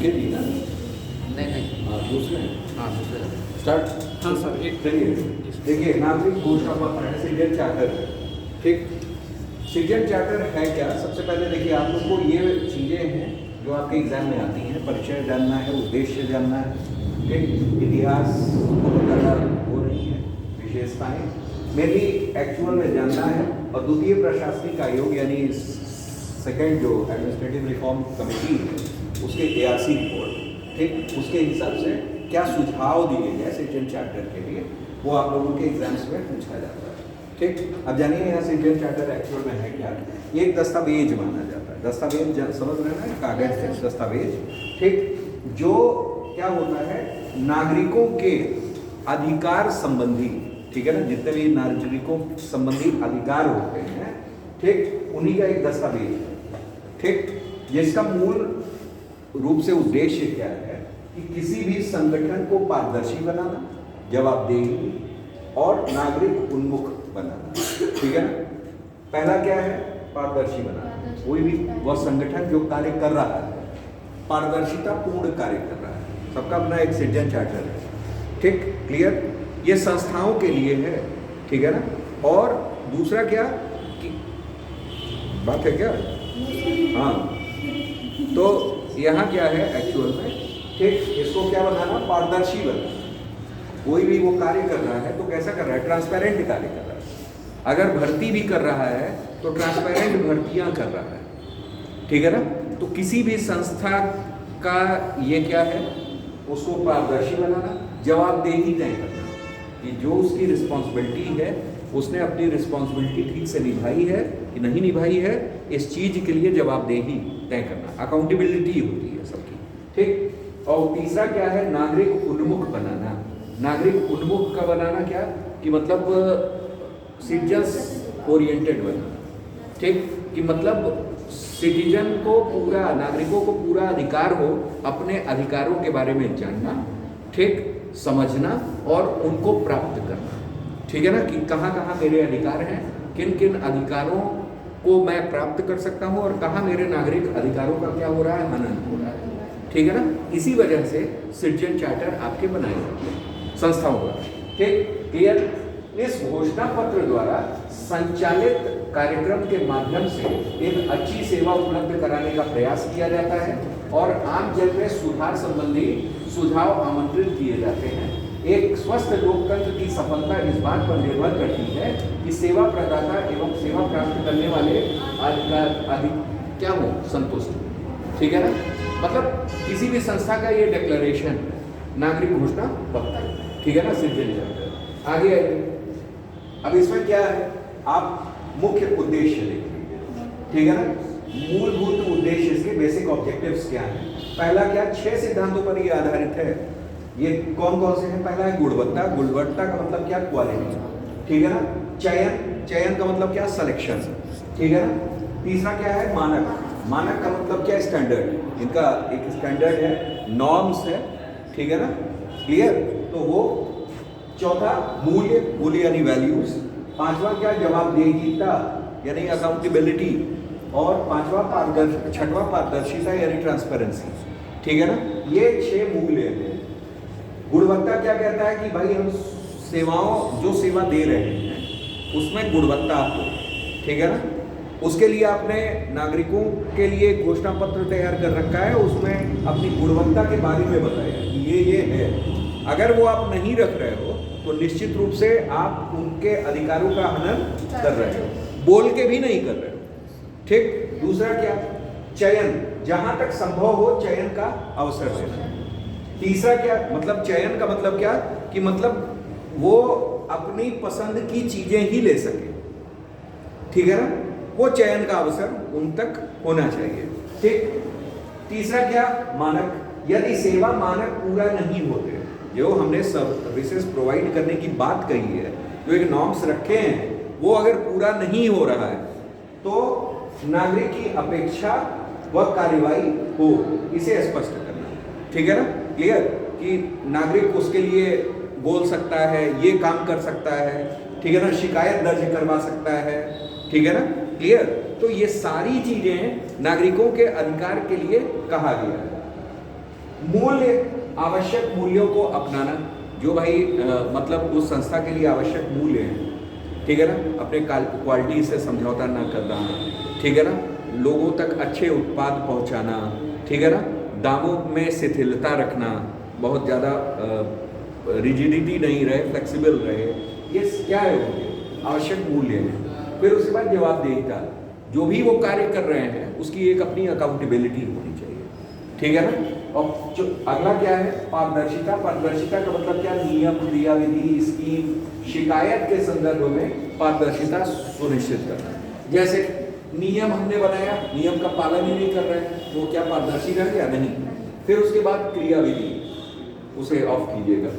ये दी ना? नहीं नहीं, हाँ दूसरे हाँ दूसरे। स्टार्ट। हाँ सर, एक चलिए देखिए, नागरिक घोषणा पत्र है, सिटीजन चार्टर है, ठीक। सिटीजन चार्टर है क्या? सबसे पहले देखिए, आप लोग को ये चीज़ें हैं जो आपके एग्जाम में आती हैं। परिचय जानना है, उद्देश्य जानना है, ठीक। इतिहास को बताना हो रही है, विशेषताएं मेनली एक्चुअल में जानना है। और द्वितीय प्रशासनिक आयोग यानी सेकेंड जो एडमिनिस्ट्रेटिव रिफॉर्म कमेटी है उसके ARC रिपोर्ट, ठीक, उसके हिसाब से क्या सुझाव दिए गए सिटीजन चार्टर के लिए, वो आप लोगों के एग्जाम्स में पूछा जाता है, ठीक। अब जानिए यहाँ सिटीजन चार्टर एक्चुअल में है क्या। ये एक दस्तावेज माना जाता है। दस्तावेज समझ रहे हैं ना, कागज से दस्तावेज, ठीक, जो क्या होता है नागरिकों के अधिकार संबंधी, ठीक है ना, जितने भी नागरिकों संबंधी अधिकार होते हैं, ठीक, उन्हीं का एक दस्तावेज है, ठीक। जिसका मूल रूप से उद्देश्य क्या है कि किसी भी संगठन को पारदर्शी बनाना, जवाबदेही और नागरिक उन्मुख बनाना, ठीक है ना। पहला क्या है? पारदर्शी बनाना। कोई भी वह संगठन जो कार्य कर रहा है पारदर्शिता पूर्ण कार्य कर रहा है, सबका अपना एक सिटीजन चार्टर है, ठीक, क्लियर। ये संस्थाओं के लिए है, ठीक है ना। और दूसरा क्या कि बात है क्या, हाँ, तो यहाँ क्या है एक्चुअल में, ठीक, इसको क्या बनाना? पारदर्शी बनाना। कोई भी वो कार्य कर रहा है तो कैसा कर रहा है? ट्रांसपेरेंट कार्य कर रहा है। अगर भर्ती भी कर रहा है तो ट्रांसपेरेंट भर्तियां कर रहा है, ठीक है ना। तो किसी भी संस्था का ये क्या है, उसको पारदर्शी बनाना, जवाबदेही तय करना कि जो उसकी रिस्पॉन्सिबिलिटी है उसने अपनी रिस्पॉन्सिबिलिटी ठीक से निभाई है कि नहीं निभाई है, इस चीज के लिए जवाबदेही तय करना, अकाउंटेबिलिटी होती है सबकी, ठीक। और तीसरा क्या है? नागरिक उन्मुख बनाना। नागरिक उन्मुख का बनाना क्या कि मतलब सिटीजन्स ओरिएंटेड बनाना, ठीक, कि मतलब सिटीजन को पूरा, नागरिकों को पूरा अधिकार हो अपने अधिकारों के बारे में जानना, ठीक, समझना और उनको प्राप्त करना, ठीक है ना, कि कहाँ कहाँ मेरे अधिकार हैं, किन किन अधिकारों को मैं प्राप्त कर सकता हूँ और कहाँ मेरे नागरिक अधिकारों का क्या हो रहा है, हनन हो रहा है, ठीक है ना। इसी वजह से सिटीजन चार्टर आपके बनाए जाते हैं संस्थाओं द्वारा, ठीक, क्लियर। इस घोषणा पत्र द्वारा संचालित कार्यक्रम के माध्यम से एक अच्छी सेवा उपलब्ध कराने का प्रयास किया जाता है और आम जन में सुधार संबंधी सुझाव आमंत्रित किए जाते हैं। एक स्वस्थ लोकतंत्र की सफलता इस बात पर निर्भर करती है कि सेवा प्रदाता एवं सेवा प्राप्त करने वाले क्या हो, संतुष्ट, ठीक है ना। मतलब किसी भी संस्था का ये डिक्लेरेशन नागरिक घोषणा पत्र, ठीक है ना, सिटीजन चार्टर। आगे अब इसमें क्या है, आप मुख्य उद्देश्य देख लीजिए, ठीक है ना। मूलभूत उद्देश्य, इसके बेसिक ऑब्जेक्टिव्स क्या हैं? पहला क्या, 6 सिद्धांतों पर ये आधारित है। ये कौन कौन से हैं? पहला है गुणवत्ता। गुणवत्ता का मतलब क्या? क्वालिटी, ठीक है ना। चयन, चयन का मतलब क्या? सिलेक्शन, ठीक है ना। तीसरा क्या है? मानक। मानक का मतलब क्या? स्टैंडर्ड। इनका एक स्टैंडर्ड है, नॉर्म्स है, ठीक है ना, क्लियर। तो वो चौथा मूल्य, मूल्य यानी वैल्यूज। पांचवा क्या? जवाबदेहीता यानी अकाउंटेबिलिटी। और छठवां पारदर्शिता यानी ट्रांसपेरेंसी, ठीक है ना। ये 6 मूल्य हैं। गुणवत्ता क्या कहता है कि भाई हम सेवाओं, जो सेवा दे रहे हैं उसमें गुणवत्ता हो, ठीक है ना। उसके लिए आपने नागरिकों के लिए घोषणा पत्र तैयार कर रखा है, उसमें अपनी गुणवत्ता के बारे में बताया कि ये है। अगर वो आप नहीं रख रहे हो तो निश्चित रूप से आप उनके अधिकारों का हनन कर रहे हो, बोल के भी नहीं कर रहे हो, ठीक। दूसरा क्या? चयन, जहां तक संभव हो चयन का अवसर देना। तीसरा क्या? मतलब चयन का मतलब क्या कि मतलब वो अपनी पसंद की चीजें ही ले सके, ठीक है ना। वो चयन का अवसर उन तक होना चाहिए, ठीक। तीसरा क्या? मानक। यदि सेवा मानक पूरा नहीं होते, जो हमने सर्विसेज प्रोवाइड करने की बात कही है, जो एक नॉर्म्स रखे हैं, वो अगर पूरा नहीं हो रहा है तो नागरिक की अपेक्षा व कार्यवाही हो, इसे स्पष्ट करना, ठीक है ना, क्लियर। कि नागरिक उसके लिए बोल सकता है, ये काम कर सकता है, ठीक है ना, शिकायत दर्ज करवा सकता है, ठीक है ना, क्लियर। तो ये सारी चीजें नागरिकों के अधिकार के लिए कहा गया है, मूल्य, आवश्यक मूल्यों को अपनाना, जो भाई मतलब उस संस्था के लिए आवश्यक मूल्य हैं, ठीक है ना, अपने क्वालिटी से समझौता ना करना, ठीक है ना, लोगों तक अच्छे उत्पाद पहुंचाना, ठीक है ना, दामों में शिथिलता रखना, बहुत ज़्यादा रिजिडिटी नहीं रहे, फ्लेक्सिबल रहे, ये क्या है उनके आवश्यक मूल्य हैं। फिर उसके बाद जवाबदेहिता, जो भी वो कार्य कर रहे हैं उसकी एक अपनी अकाउंटेबिलिटी होनी चाहिए, ठीक है ना। और जो अगला क्या है, पारदर्शिता। पारदर्शिता का मतलब क्या, नियम, क्रियाविधि, स्कीम, शिकायत के संदर्भ में पारदर्शिता सुनिश्चित करना। जैसे नियम हमने बनाया, नियम का पालन ही नहीं कर रहे हैं तो क्या पारदर्शी रह गया? नहीं। फिर उसके बाद क्रियाविधि, उसे ऑफ कीजिएगा।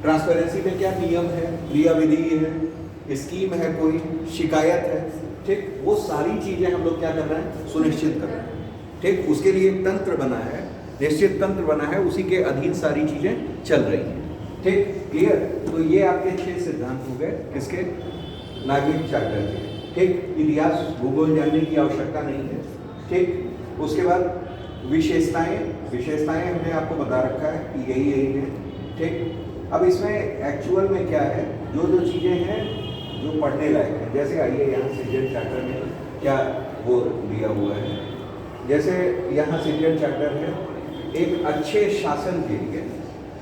ट्रांसपेरेंसी में क्या नियम है, क्रियाविधि है, स्कीम है, कोई शिकायत है, ठीक, वो सारी चीजें हम लोग क्या कर रहे हैं, सुनिश्चित कर रहे हैं, ठीक। उसके लिए एक तंत्र बना है, निश्चित तंत्र बना है, उसी के अधीन सारी चीजें चल रही हैं, ठीक, क्लियर। तो ये आपके 6 सिद्धांत हो गए, किसके, नागरिक चार्टर के, ठीक। इतिहास भूगोल जानने की आवश्यकता नहीं है, ठीक। उसके बाद विशेषताएं, विशेषताएं हमने आपको बता रखा है कि यही है, ठीक। अब इसमें एक्चुअल में क्या है, जो जो चीज़ें हैं जो पढ़ने लायक है, जैसे आइए यहाँ सिटीजन चार्टर में क्या वो दिया हुआ है, जैसे यहाँ सिटीजन चार्टर है, एक अच्छे शासन के लिए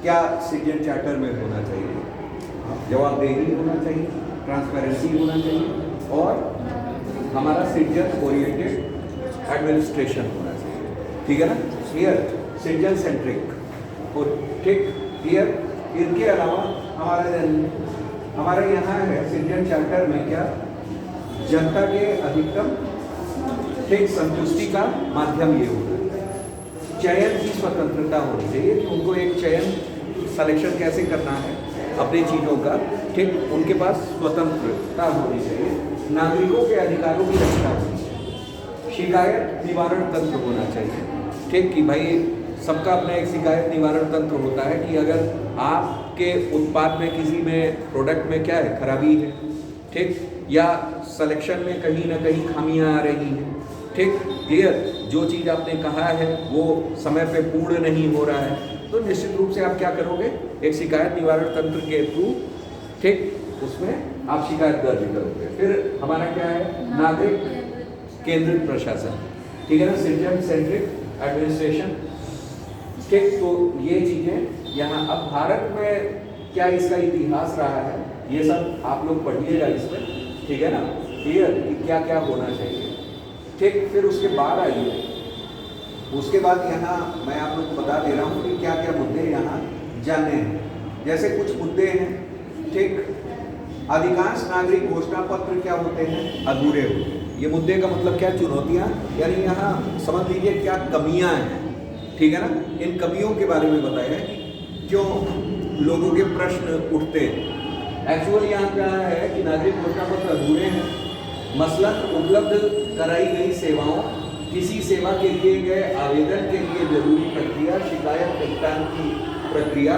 क्या सिटीजन चार्टर में होना चाहिए, जवाबदेही होना चाहिए, ट्रांसपेरेंसी होना चाहिए, और हमारा सिटीजन ओरिएंटेड एडमिनिस्ट्रेशन होना चाहिए, ठीक है ना, क्लियर, सिटीजन सेंट्रिक, और ठीक, क्लियर। इनके अलावा हमारे यहाँ है सिटीजन चार्टर में क्या, जनता के अधिकतम ठीक संतुष्टि का माध्यम ये होता है, चयन की स्वतंत्रता होनी चाहिए कि उनको एक चयन सिलेक्शन कैसे करना है अपनी चीज़ों का, ठीक, उनके पास स्वतंत्रता होनी चाहिए, नागरिकों के अधिकारों की रक्षा होनी चाहिए, शिकायत निवारण तंत्र होना चाहिए, ठीक, कि भाई सबका अपना एक शिकायत निवारण तंत्र होता है कि अगर आपके उत्पाद में, किसी में, प्रोडक्ट में क्या है, खराबी है, ठीक, या सिलेक्शन में कहीं ना कहीं खामियां आ रही हैं, ठीक, क्लियर, जो चीज़ आपने कहा है वो समय पे पूर्ण नहीं हो रहा है, तो निश्चित रूप से आप क्या करोगे, एक शिकायत निवारण तंत्र के थ्रू, ठीक, उसमें आप शिकायत दर्ज करोगे। फिर हमारा क्या है, नागरिक केंद्रित प्रशासन, ठीक है ना, सिटीजन सेंट्रिक एडमिनिस्ट्रेशन, ठीक। तो ये चीज़ें यहाँ, अब भारत में क्या इसका इतिहास रहा है, ये सब आप लोग पढ़िएगा इसमें, ठीक है ना, क्लियर, कि क्या क्या होना चाहिए, ठीक। फिर उसके बाद आइए, उसके बाद यहाँ मैं आप लोग को बता दे रहा हूँ कि क्या क्या मुद्दे यहाँ जानने हैं। जैसे कुछ मुद्दे हैं, ठीक, अधिकांश नागरिक घोषणा पत्र क्या होते हैं, अधूरे होते हैं। ये मुद्दे का मतलब क्या, चुनौतियाँ, यानी यहाँ समझ लीजिए क्या कमियाँ हैं, ठीक है ना, इन कमियों के बारे में बताया है कि क्यों लोगों के प्रश्न उठते हैं। एक्चुअल यहाँ क्या है कि नागरिक घोषणा पत्र अधूरे हैं, मसलन उपलब्ध कराई गई सेवाओं, किसी सेवा के लिए गए आवेदन के लिए जरूरी प्रक्रिया, शिकायत निपटान की प्रक्रिया,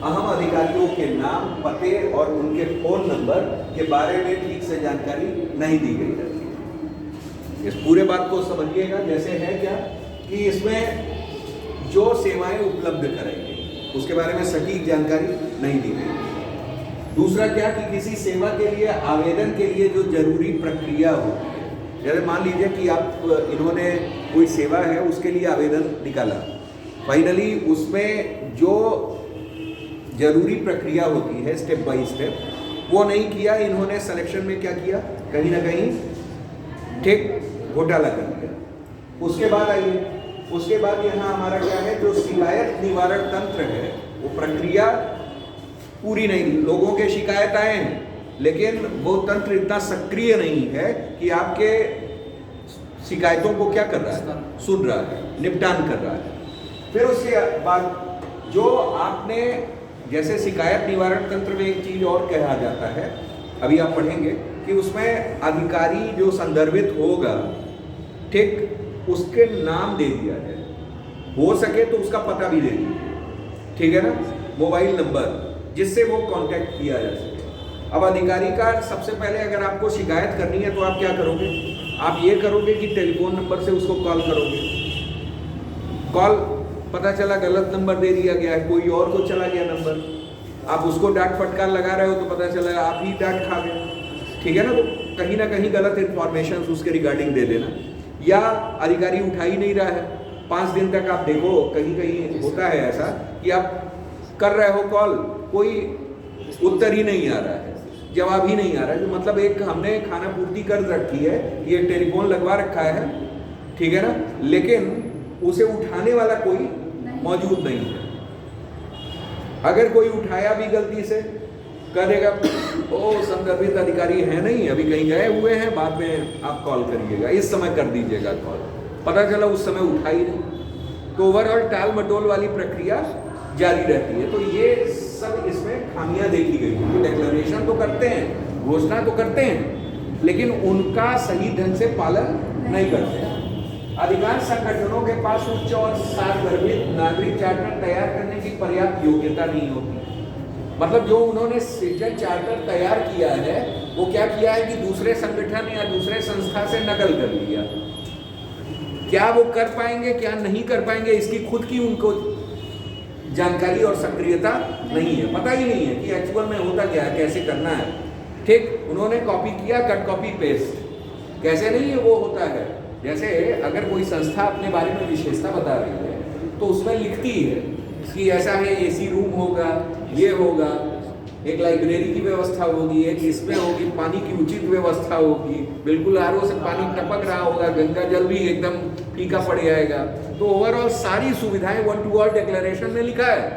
अहम अधिकारियों के नाम, पते और उनके फ़ोन नंबर के बारे में ठीक से जानकारी नहीं दी गई रहती है। इस पूरे बात को समझिएगा। जैसे है क्या कि इसमें जो सेवाएं उपलब्ध कराई गई उसके बारे में सटीक जानकारी नहीं दी गई। दूसरा क्या कि किसी सेवा के लिए आवेदन के लिए जो जरूरी प्रक्रिया हो, जैसे मान लीजिए कि आप, इन्होंने कोई सेवा है उसके लिए आवेदन निकाला, फाइनली उसमें जो जरूरी प्रक्रिया होती है स्टेप बाय स्टेप, वो नहीं किया इन्होंने, सिलेक्शन में क्या किया, कहीं ना कहीं, ठीक, घोटाला कर दिया। उसके बाद आइए, उसके बाद यहाँ हमारा क्या है, जो शिकायत निवारण तंत्र है वो प्रक्रिया पूरी नहीं, लोगों के शिकायत आए हैं लेकिन वो तंत्र इतना सक्रिय नहीं है कि आपके शिकायतों को क्या कर रहा है, सुन रहा है, निपटान कर रहा है। फिर उसके बाद जो आपने, जैसे शिकायत निवारण तंत्र में एक चीज़ और कहा जाता है, अभी आप पढ़ेंगे कि उसमें अधिकारी जो संदर्भित होगा, ठीक, उसके नाम दे दिया जाए, हो सके तो उसका पता भी दे दीजिए, ठीक है ना, मोबाइल नंबर, जिससे वो कांटेक्ट किया जा सके। अब अधिकारी का सबसे पहले अगर आपको शिकायत करनी है तो आप क्या करोगे, आप ये करोगे कि टेलीफोन नंबर से उसको कॉल करोगे, कॉल पता चला गलत नंबर दे दिया गया है, कोई और को चला गया नंबर, आप उसको डांट फटकार लगा रहे हो तो पता चला आप ही डांट खा गए, ठीक है ना। तो कहीं ना कहीं गलत इन्फॉर्मेशन उसके रिगार्डिंग दे देना, या अधिकारी उठा ही नहीं रहा है 5 दिन तक। आप देखो कहीं कहीं होता है ऐसा कि आप कर रहे हो कॉल, कोई उत्तर ही नहीं आ रहा है, जवाब ही नहीं आ रहा है। तो मतलब एक हमने खाना पूर्ति कर रखी है, ये टेलीफोन लगवा रखा है, ठीक है ना, लेकिन उसे उठाने वाला कोई मौजूद नहीं है। अगर कोई उठाया भी गलती से कह देगा ओ संदर्भित अधिकारी है नहीं, अभी कहीं गए हुए हैं, बाद में आप कॉल करिएगा, इस समय कर दीजिएगा कॉल। पता चला उस समय उठा ही नहीं। तो ओवरऑल टाल मटोल वाली प्रक्रिया जारी रहती है। तो ये सब इसमें खामियां देखी गई हैं। डिक्लेरेशन तो करते हैं, घोषणा तो करते हैं, लेकिन उनका सही ढंग से पालन नहीं करते हैं। अधिकांश संगठनों के पास उच्च और सार्वभौमिक नागरिक चार्टर तैयार करने की पर्याप्त योग्यता नहीं होती। मतलब जो उन्होंने सिटीजन चार्टर तैयार किया है, वो क्या किया है कि दूसरे संगठन या दूसरे संस्था से नकल कर लिया। क्या वो कर पाएंगे क्या नहीं कर पाएंगे, इसकी खुद की उनको जानकारी और सक्रियता नहीं है, पता ही नहीं है कि एक्चुअल में होता क्या है, कैसे करना है। ठीक, उन्होंने कॉपी किया, कट कॉपी पेस्ट, कैसे नहीं है वो होता है। जैसे अगर कोई संस्था अपने बारे में विशेषता बता रही है तो उसमें लिखती है कि ऐसा है, एसी रूम होगा, ये होगा, एक लाइब्रेरी की व्यवस्था होगी, एक इसमें होगी, पानी की उचित व्यवस्था होगी, बिल्कुल आरओ से पानी टपक रहा होगा, गंगा जल भी एकदम फीका पड़ जाएगा। तो ओवरऑल सारी सुविधाएं 1 to all डिक्लेरेशन में लिखा है।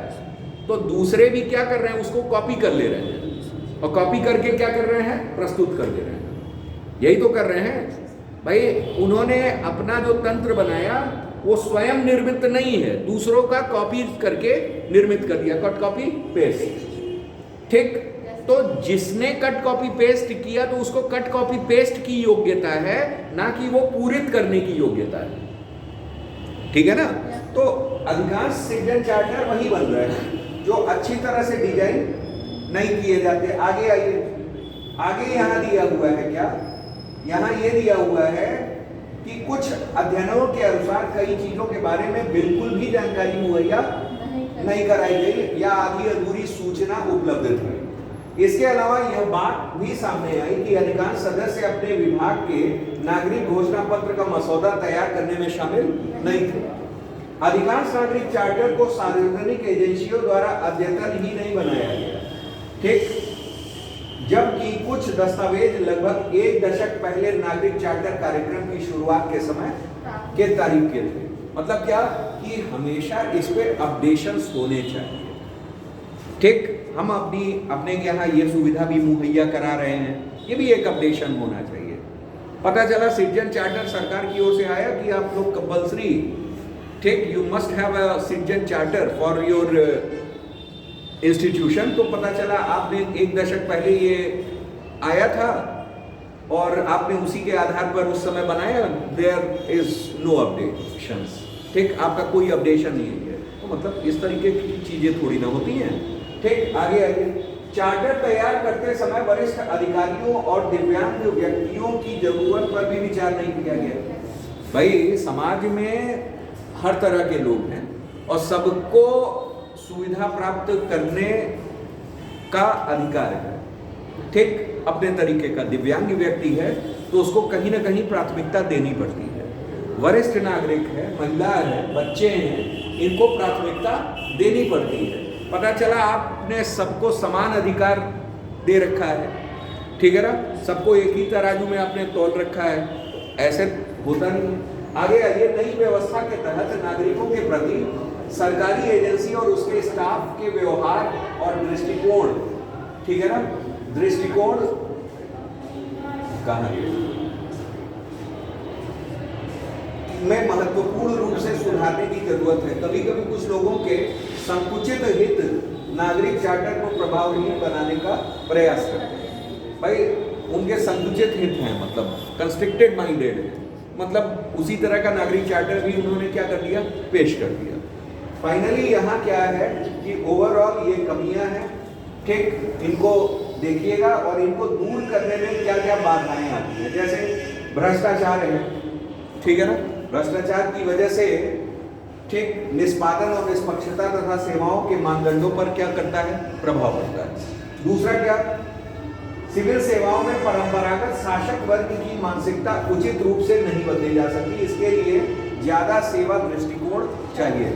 तो दूसरे भी क्या कर रहे हैं, उसको कॉपी कर ले रहे हैं, और कॉपी करके क्या कर रहे हैं, प्रस्तुत कर दे रहे हैं। यही तो कर रहे हैं भाई। उन्होंने अपना जो तंत्र बनाया वो स्वयं निर्मित नहीं है, दूसरों का कॉपी करके निर्मित कर दिया, कट कॉपी पेस्ट। ठीक, तो जिसने कट कॉपी पेस्ट किया तो उसको कट कॉपी पेस्ट की योग्यता है, ना कि वो पूरित करने की योग्यता है, ठीक है ना। तो अधिकांश सिटीजन चार्टर वही बन रहे हैं जो अच्छी तरह से डिजाइन नहीं किए जाते। आगे आइए, आगे यहाँ दिया हुआ है क्या, यहाँ ये दिया हुआ है कि कुछ अध्ययनों के अनुसार कई चीजों के बारे में बिल्कुल भी जानकारी मुहैया नहीं कराई गई या आधी अधूरी सूचना उपलब्ध थी। इसके अलावा यह बात भी सामने आई कि अधिकांश सदस्य अपने विभाग के नागरिक घोषणा पत्र का मसौदा तैयार करने में शामिल नहीं थे। अधिकांश नागरिक चार्टर को सार्वजनिक एजेंसियों द्वारा अद्यतन ही नहीं बनाया गया, ठीक, जबकि कुछ दस्तावेज लगभग 1 दशक पहले नागरिक चार्टर कार्यक्रम की शुरुआत के समय के तारीख के थे। मतलब क्या कि हमेशा इस पे अपडेशंस होने चाहिए। ठीक, हम अपने यहाँ ये सुविधा भी मुहैया करा रहे हैं, ये भी एक अपडेशन होना चाहिए। पता चला सिटीजन चार्टर सरकार की ओर से आया कि आप लोग कंपल्सरी, ठीक, you must have a citizen charter for your institution. तो पता चला आपने 1 दशक पहले ये आया था और आपने उसी के आधार पर उस समय बनाया, देयर इज नो अपडेशंस, ठीक, आपका कोई अपडेशन नहीं है। तो मतलब इस तरीके की चीजें थोड़ी ना होती हैं। ठीक, आगे आइए। चार्टर तैयार करते समय वरिष्ठ अधिकारियों और दिव्यांग व्यक्तियों की जरूरत पर भी विचार नहीं किया गया। भाई समाज में हर तरह के लोग हैं और सबको सुविधा प्राप्त करने का अधिकार है, ठीक, अपने तरीके का। दिव्यांग व्यक्ति है तो उसको कहीं ना कहीं प्राथमिकता देनी पड़ती है। वरिष्ठ नागरिक है, महिला है, बच्चे हैं, इनको प्राथमिकता देनी पड़ती है। पता चला आपने सबको समान अधिकार दे रखा है, ठीक है ना, सबको एक ही तराजू में आपने तौल रखा है, ऐसे होता नहीं। आगे आइए। नई व्यवस्था के तहत नागरिकों के प्रति सरकारी एजेंसी और उसके स्टाफ के व्यवहार और दृष्टिकोण, ठीक है ना, दृष्टिकोण कहाँ में महत्वपूर्ण रूप से सुधारने की जरूरत है। कभी कभी कुछ लोगों के संकुचित हित नागरिक चार्टर को प्रभावहीन बनाने का प्रयास करते हैं। भाई उनके संकुचित हित हैं, मतलब कंस्ट्रिक्टेड माइंडेड है, मतलब उसी तरह का नागरिक चार्टर भी उन्होंने क्या कर दिया, पेश कर दिया। फाइनली यहाँ क्या है कि ओवरऑल ये कमियां हैं, ठीक, इनको देखिएगा और इनको दूर करने में क्या क्या बाधाएं आती हैं। जैसे भ्रष्टाचार है, ठीक है ना, भ्रष्टाचार की वजह से, ठीक, निष्पादन और निष्पक्षता तथा सेवाओं के मानदंडों पर क्या करता है, प्रभाव पड़ता है। दूसरा क्या, सिविल सेवाओं में परंपरागत शासक वर्ग की मानसिकता उचित रूप से नहीं बदली जा सकती, इसके लिए ज्यादा सेवा दृष्टिकोण चाहिए।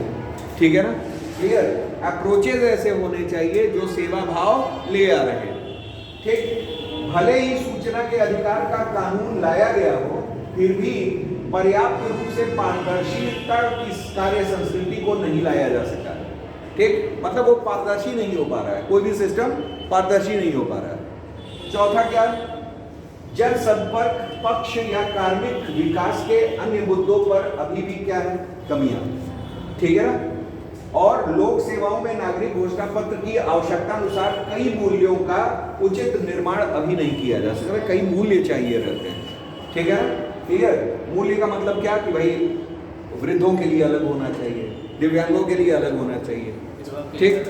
ठीक है ना, क्लियर। अप्रोचेज ऐसे होने चाहिए जो सेवा भाव ले आ रहे हैं। ठीक, भले ही सूचना के अधिकार का कानून लाया गया हो, फिर भी पर्याप्त रूप से पारदर्शिता की कार्य संस्कृति को नहीं लाया जा सका। ठीक, मतलब वो पारदर्शी नहीं हो पा रहा है, कोई भी सिस्टम पारदर्शी नहीं हो पा रहा है। चौथा क्या, जन संपर्क पक्ष या कार्मिक विकास के अन्य मुद्दों पर अभी भी क्या है, कमियां। ठीक है ना, और लोक सेवाओं में नागरिक घोषणा पत्र की आवश्यकता अनुसार कई मूल्यों का उचित निर्माण अभी नहीं किया जा सकता। कई मूल्य चाहिए रहते हैं। ठीक है, क्लियर। मूल्य का मतलब क्या कि भाई वृद्धों के लिए अलग होना चाहिए, दिव्यांगों के लिए अलग होना चाहिए। ठीक,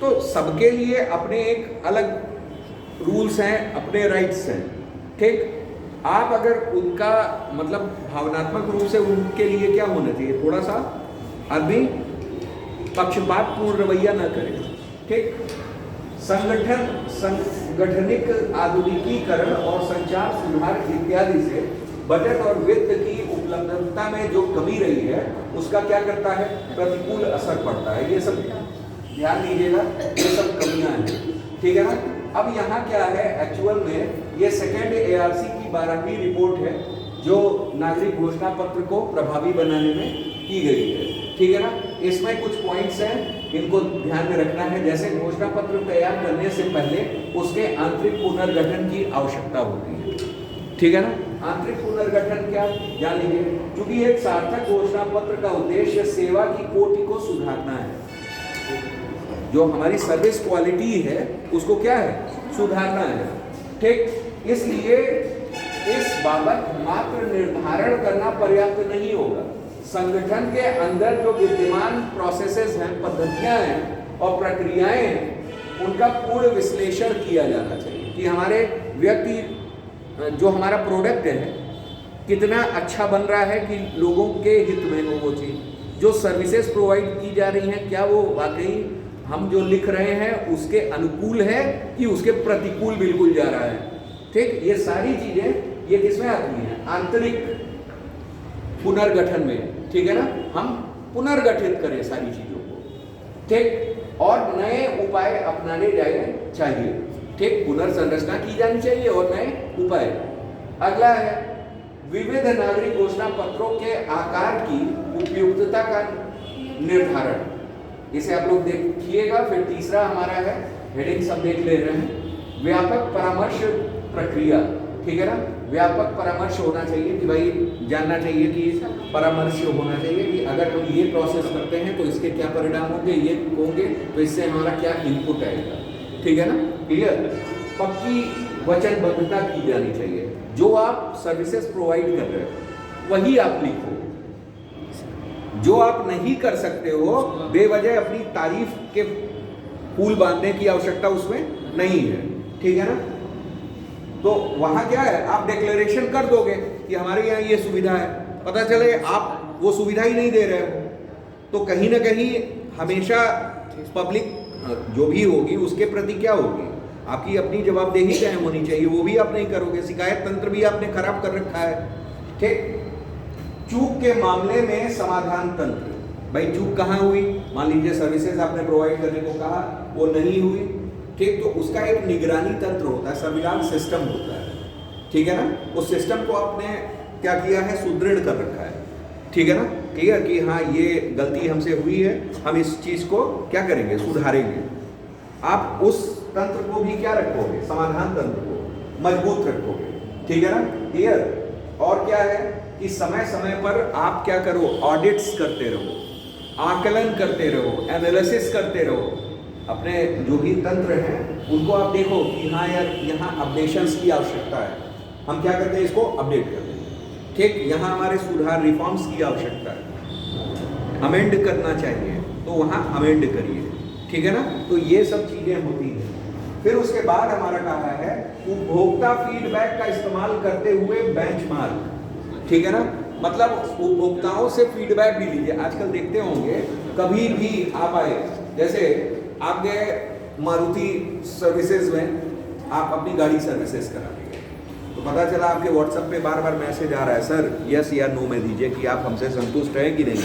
तो सबके लिए अपने एक अलग रूल्स हैं, अपने राइट्स हैं। ठीक, आप अगर उनका मतलब भावनात्मक रूप से उनके लिए क्या होना चाहिए, थोड़ा सा आदमी पक्षपातपूर्ण रवैया न करें। ठीक, संगठनिक आधुनिकीकरण और संचार सुधार इत्यादि से बजट और वित्त की उपलब्धता में जो कमी रही है उसका क्या करता है, प्रतिकूल असर पड़ता है। ये सब ध्यान दीजिएगा, ये सब कमियां हैं। ठीक है ना, अब यहाँ क्या है, एक्चुअल में ये सेकेंड ARC की 12वीं रिपोर्ट है जो नागरिक घोषणा पत्र को प्रभावी बनाने में की गई है। ठीक है ना, इसमें कुछ पॉइंट्स हैं, इनको ध्यान में रखना है। जैसे घोषणा पत्र तैयार करने से पहले उसके आंतरिक पुनर्गठन की आवश्यकता होती है। ठीक है ना, आंतरिक पुनर्गठन क्या, जान लीजिए। क्योंकि एक सार्थक घोषणा पत्र का उद्देश्य सेवा की कोटि को सुधारना है। जो हमारी सर्विस क्वालिटी है उसको क्या है, सुधारना है। ठीक, इसलिए इस बाबत मात्र निर्धारण करना पर्याप्त नहीं होगा। संगठन के अंदर जो विद्यमान प्रोसेसेस हैं, पद्धतियां हैं और प्रक्रियाएं हैं, उनका पूर्ण विश्लेषण किया जाना चाहिए कि हमारे व्यक्ति जो हमारा प्रोडक्ट है कितना अच्छा बन रहा है कि लोगों के हित में हो वो चीज़। जो सर्विसेज प्रोवाइड की जा रही हैं क्या वो वाकई हम जो लिख रहे हैं उसके अनुकूल है कि उसके प्रतिकूल बिल्कुल जा रहा है। ठीक, ये सारी चीजें ये किसमें आती हैं, आंतरिक पुनर्गठन में। ठीक है ना, हम पुनर्गठित करें सारी चीजों को। ठीक, और नए उपाय अपनाने जाए चाहिए। ठीक, पुनर्संरचना की जानी चाहिए और नए उपाय। अगला है विविध नागरिक घोषणा पत्रों के आकार की उपयुक्तता का निर्धारण। इसे आप लोग देखिएगा। फिर तीसरा हमारा है, हेडिंग सब देख ले रहे हैं, व्यापक परामर्श प्रक्रिया। ठीक है ना, व्यापक परामर्श होना चाहिए कि भाई जानना चाहिए कि परामर्श होना चाहिए कि अगर हम ये प्रोसेस करते हैं तो इसके क्या परिणाम होंगे, ये होंगे तो इससे हमारा क्या इनपुट आएगा। ठीक है ना, क्लियर। पक्की वचनबद्धता की जानी चाहिए। जो आप सर्विसेज प्रोवाइड कर रहे हो वही आप लिखो। जो आप नहीं कर सकते हो बेवजह अपनी तारीफ के फूल बांधने की आवश्यकता उसमें नहीं है। ठीक है ना, तो वहां क्या है, आप डिक्लेरेशन कर दोगे कि हमारे यहाँ ये सुविधा है, पता चले आप वो सुविधा ही नहीं दे रहे हो, तो कहीं ना कहीं हमेशा पब्लिक जो भी होगी उसके प्रति क्या होगी, आपकी अपनी जवाबदेही कायम होनी चाहिए। वो भी आप नहीं करोगे, शिकायत तंत्र भी आपने खराब कर रखा है। ठीक, चूक के मामले में समाधान तंत्र। भाई चूक कहाँ हुई, मान लीजिए सर्विसेज आपने प्रोवाइड करने को कहा, वो नहीं हुई। ठीक, तो उसका एक निगरानी तंत्र होता है, सर्विलांस सिस्टम होता है। ठीक है ना, उस सिस्टम को आपने क्या किया है, सुदृढ़ कर रखा है। ठीक है ना, क्लियर कि हाँ ये गलती हमसे हुई है, हम इस चीज को क्या करेंगे, सुधारेंगे। आप उस तंत्र को भी क्या रखोगे, समाधान तंत्र को मजबूत रखोगे। ठीक है ना, क्लियर। और क्या है कि समय समय पर आप क्या करो, ऑडिट्स करते रहो, आकलन करते रहो, एनालिसिस करते रहो। अपने जो भी तंत्र हैं उनको आप देखो कि हाँ यार यहाँ अपडेशंस की आवश्यकता है, हम क्या करते हैं, इसको अपडेट कर दें। ठीक, यहाँ हमारे सुधार रिफॉर्म्स की आवश्यकता है, अमेंड करना चाहिए तो वहाँ अमेंड करिए। ठीक है ना, तो ये सब चीजें होती हैं। फिर उसके बाद हमारा कहा है उपभोक्ता फीडबैक का इस्तेमाल करते हुए बेंचमार्क। ठीक है ना, मतलब उपभोक्ताओं से फीडबैक भी लीजिए। आजकल देखते होंगे कभी भी आप आए, जैसे आप गए मारुति सर्विसेज में, आप अपनी गाड़ी सर्विसेज करा लीजिए, तो पता चला आपके व्हाट्सएप पे बार बार मैसेज आ रहा है, सर यस या नो में दीजिए कि आप हमसे संतुष्ट हैं कि नहीं,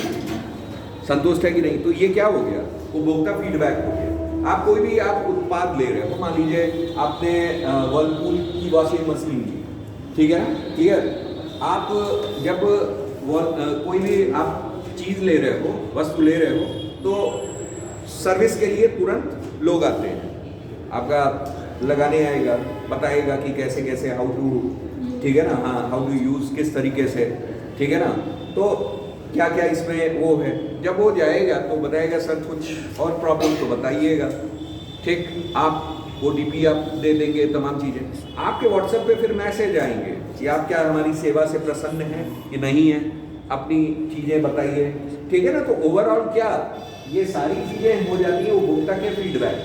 संतुष्ट है कि नहीं। तो ये क्या हो गया, उपभोक्ता फीडबैक हो गया। आप कोई भी आप उत्पाद ले रहे हो, मान लीजिए आपने वर्लपूल की वॉशिंग मशीन ली, ठीक है ना, क्लियर। आप जब कोई भी आप चीज़ ले रहे हो, वस्तु ले रहे हो, तो सर्विस के लिए तुरंत लोग आते हैं, आपका लगाने आएगा, बताएगा कि कैसे कैसे हाउ टू, ठीक है ना, हाँ हाउ टू यूज़ किस तरीके से, ठीक है ना, तो क्या क्या इसमें वो है। जब वो जाएगा तो बताएगा सर कुछ और प्रॉब्लम तो बताइएगा, ठीक, आप OTP आप दे देंगे, तमाम चीज़ें आपके व्हाट्सएप पे फिर मैसेज आएंगे कि आप क्या हमारी सेवा से प्रसन्न हैं कि नहीं है, अपनी चीज़ें बताइए, ठीक है ना। तो ओवरऑल क्या ये सारी चीज़ें हो जाती है उपभोक्ता के फीडबैक,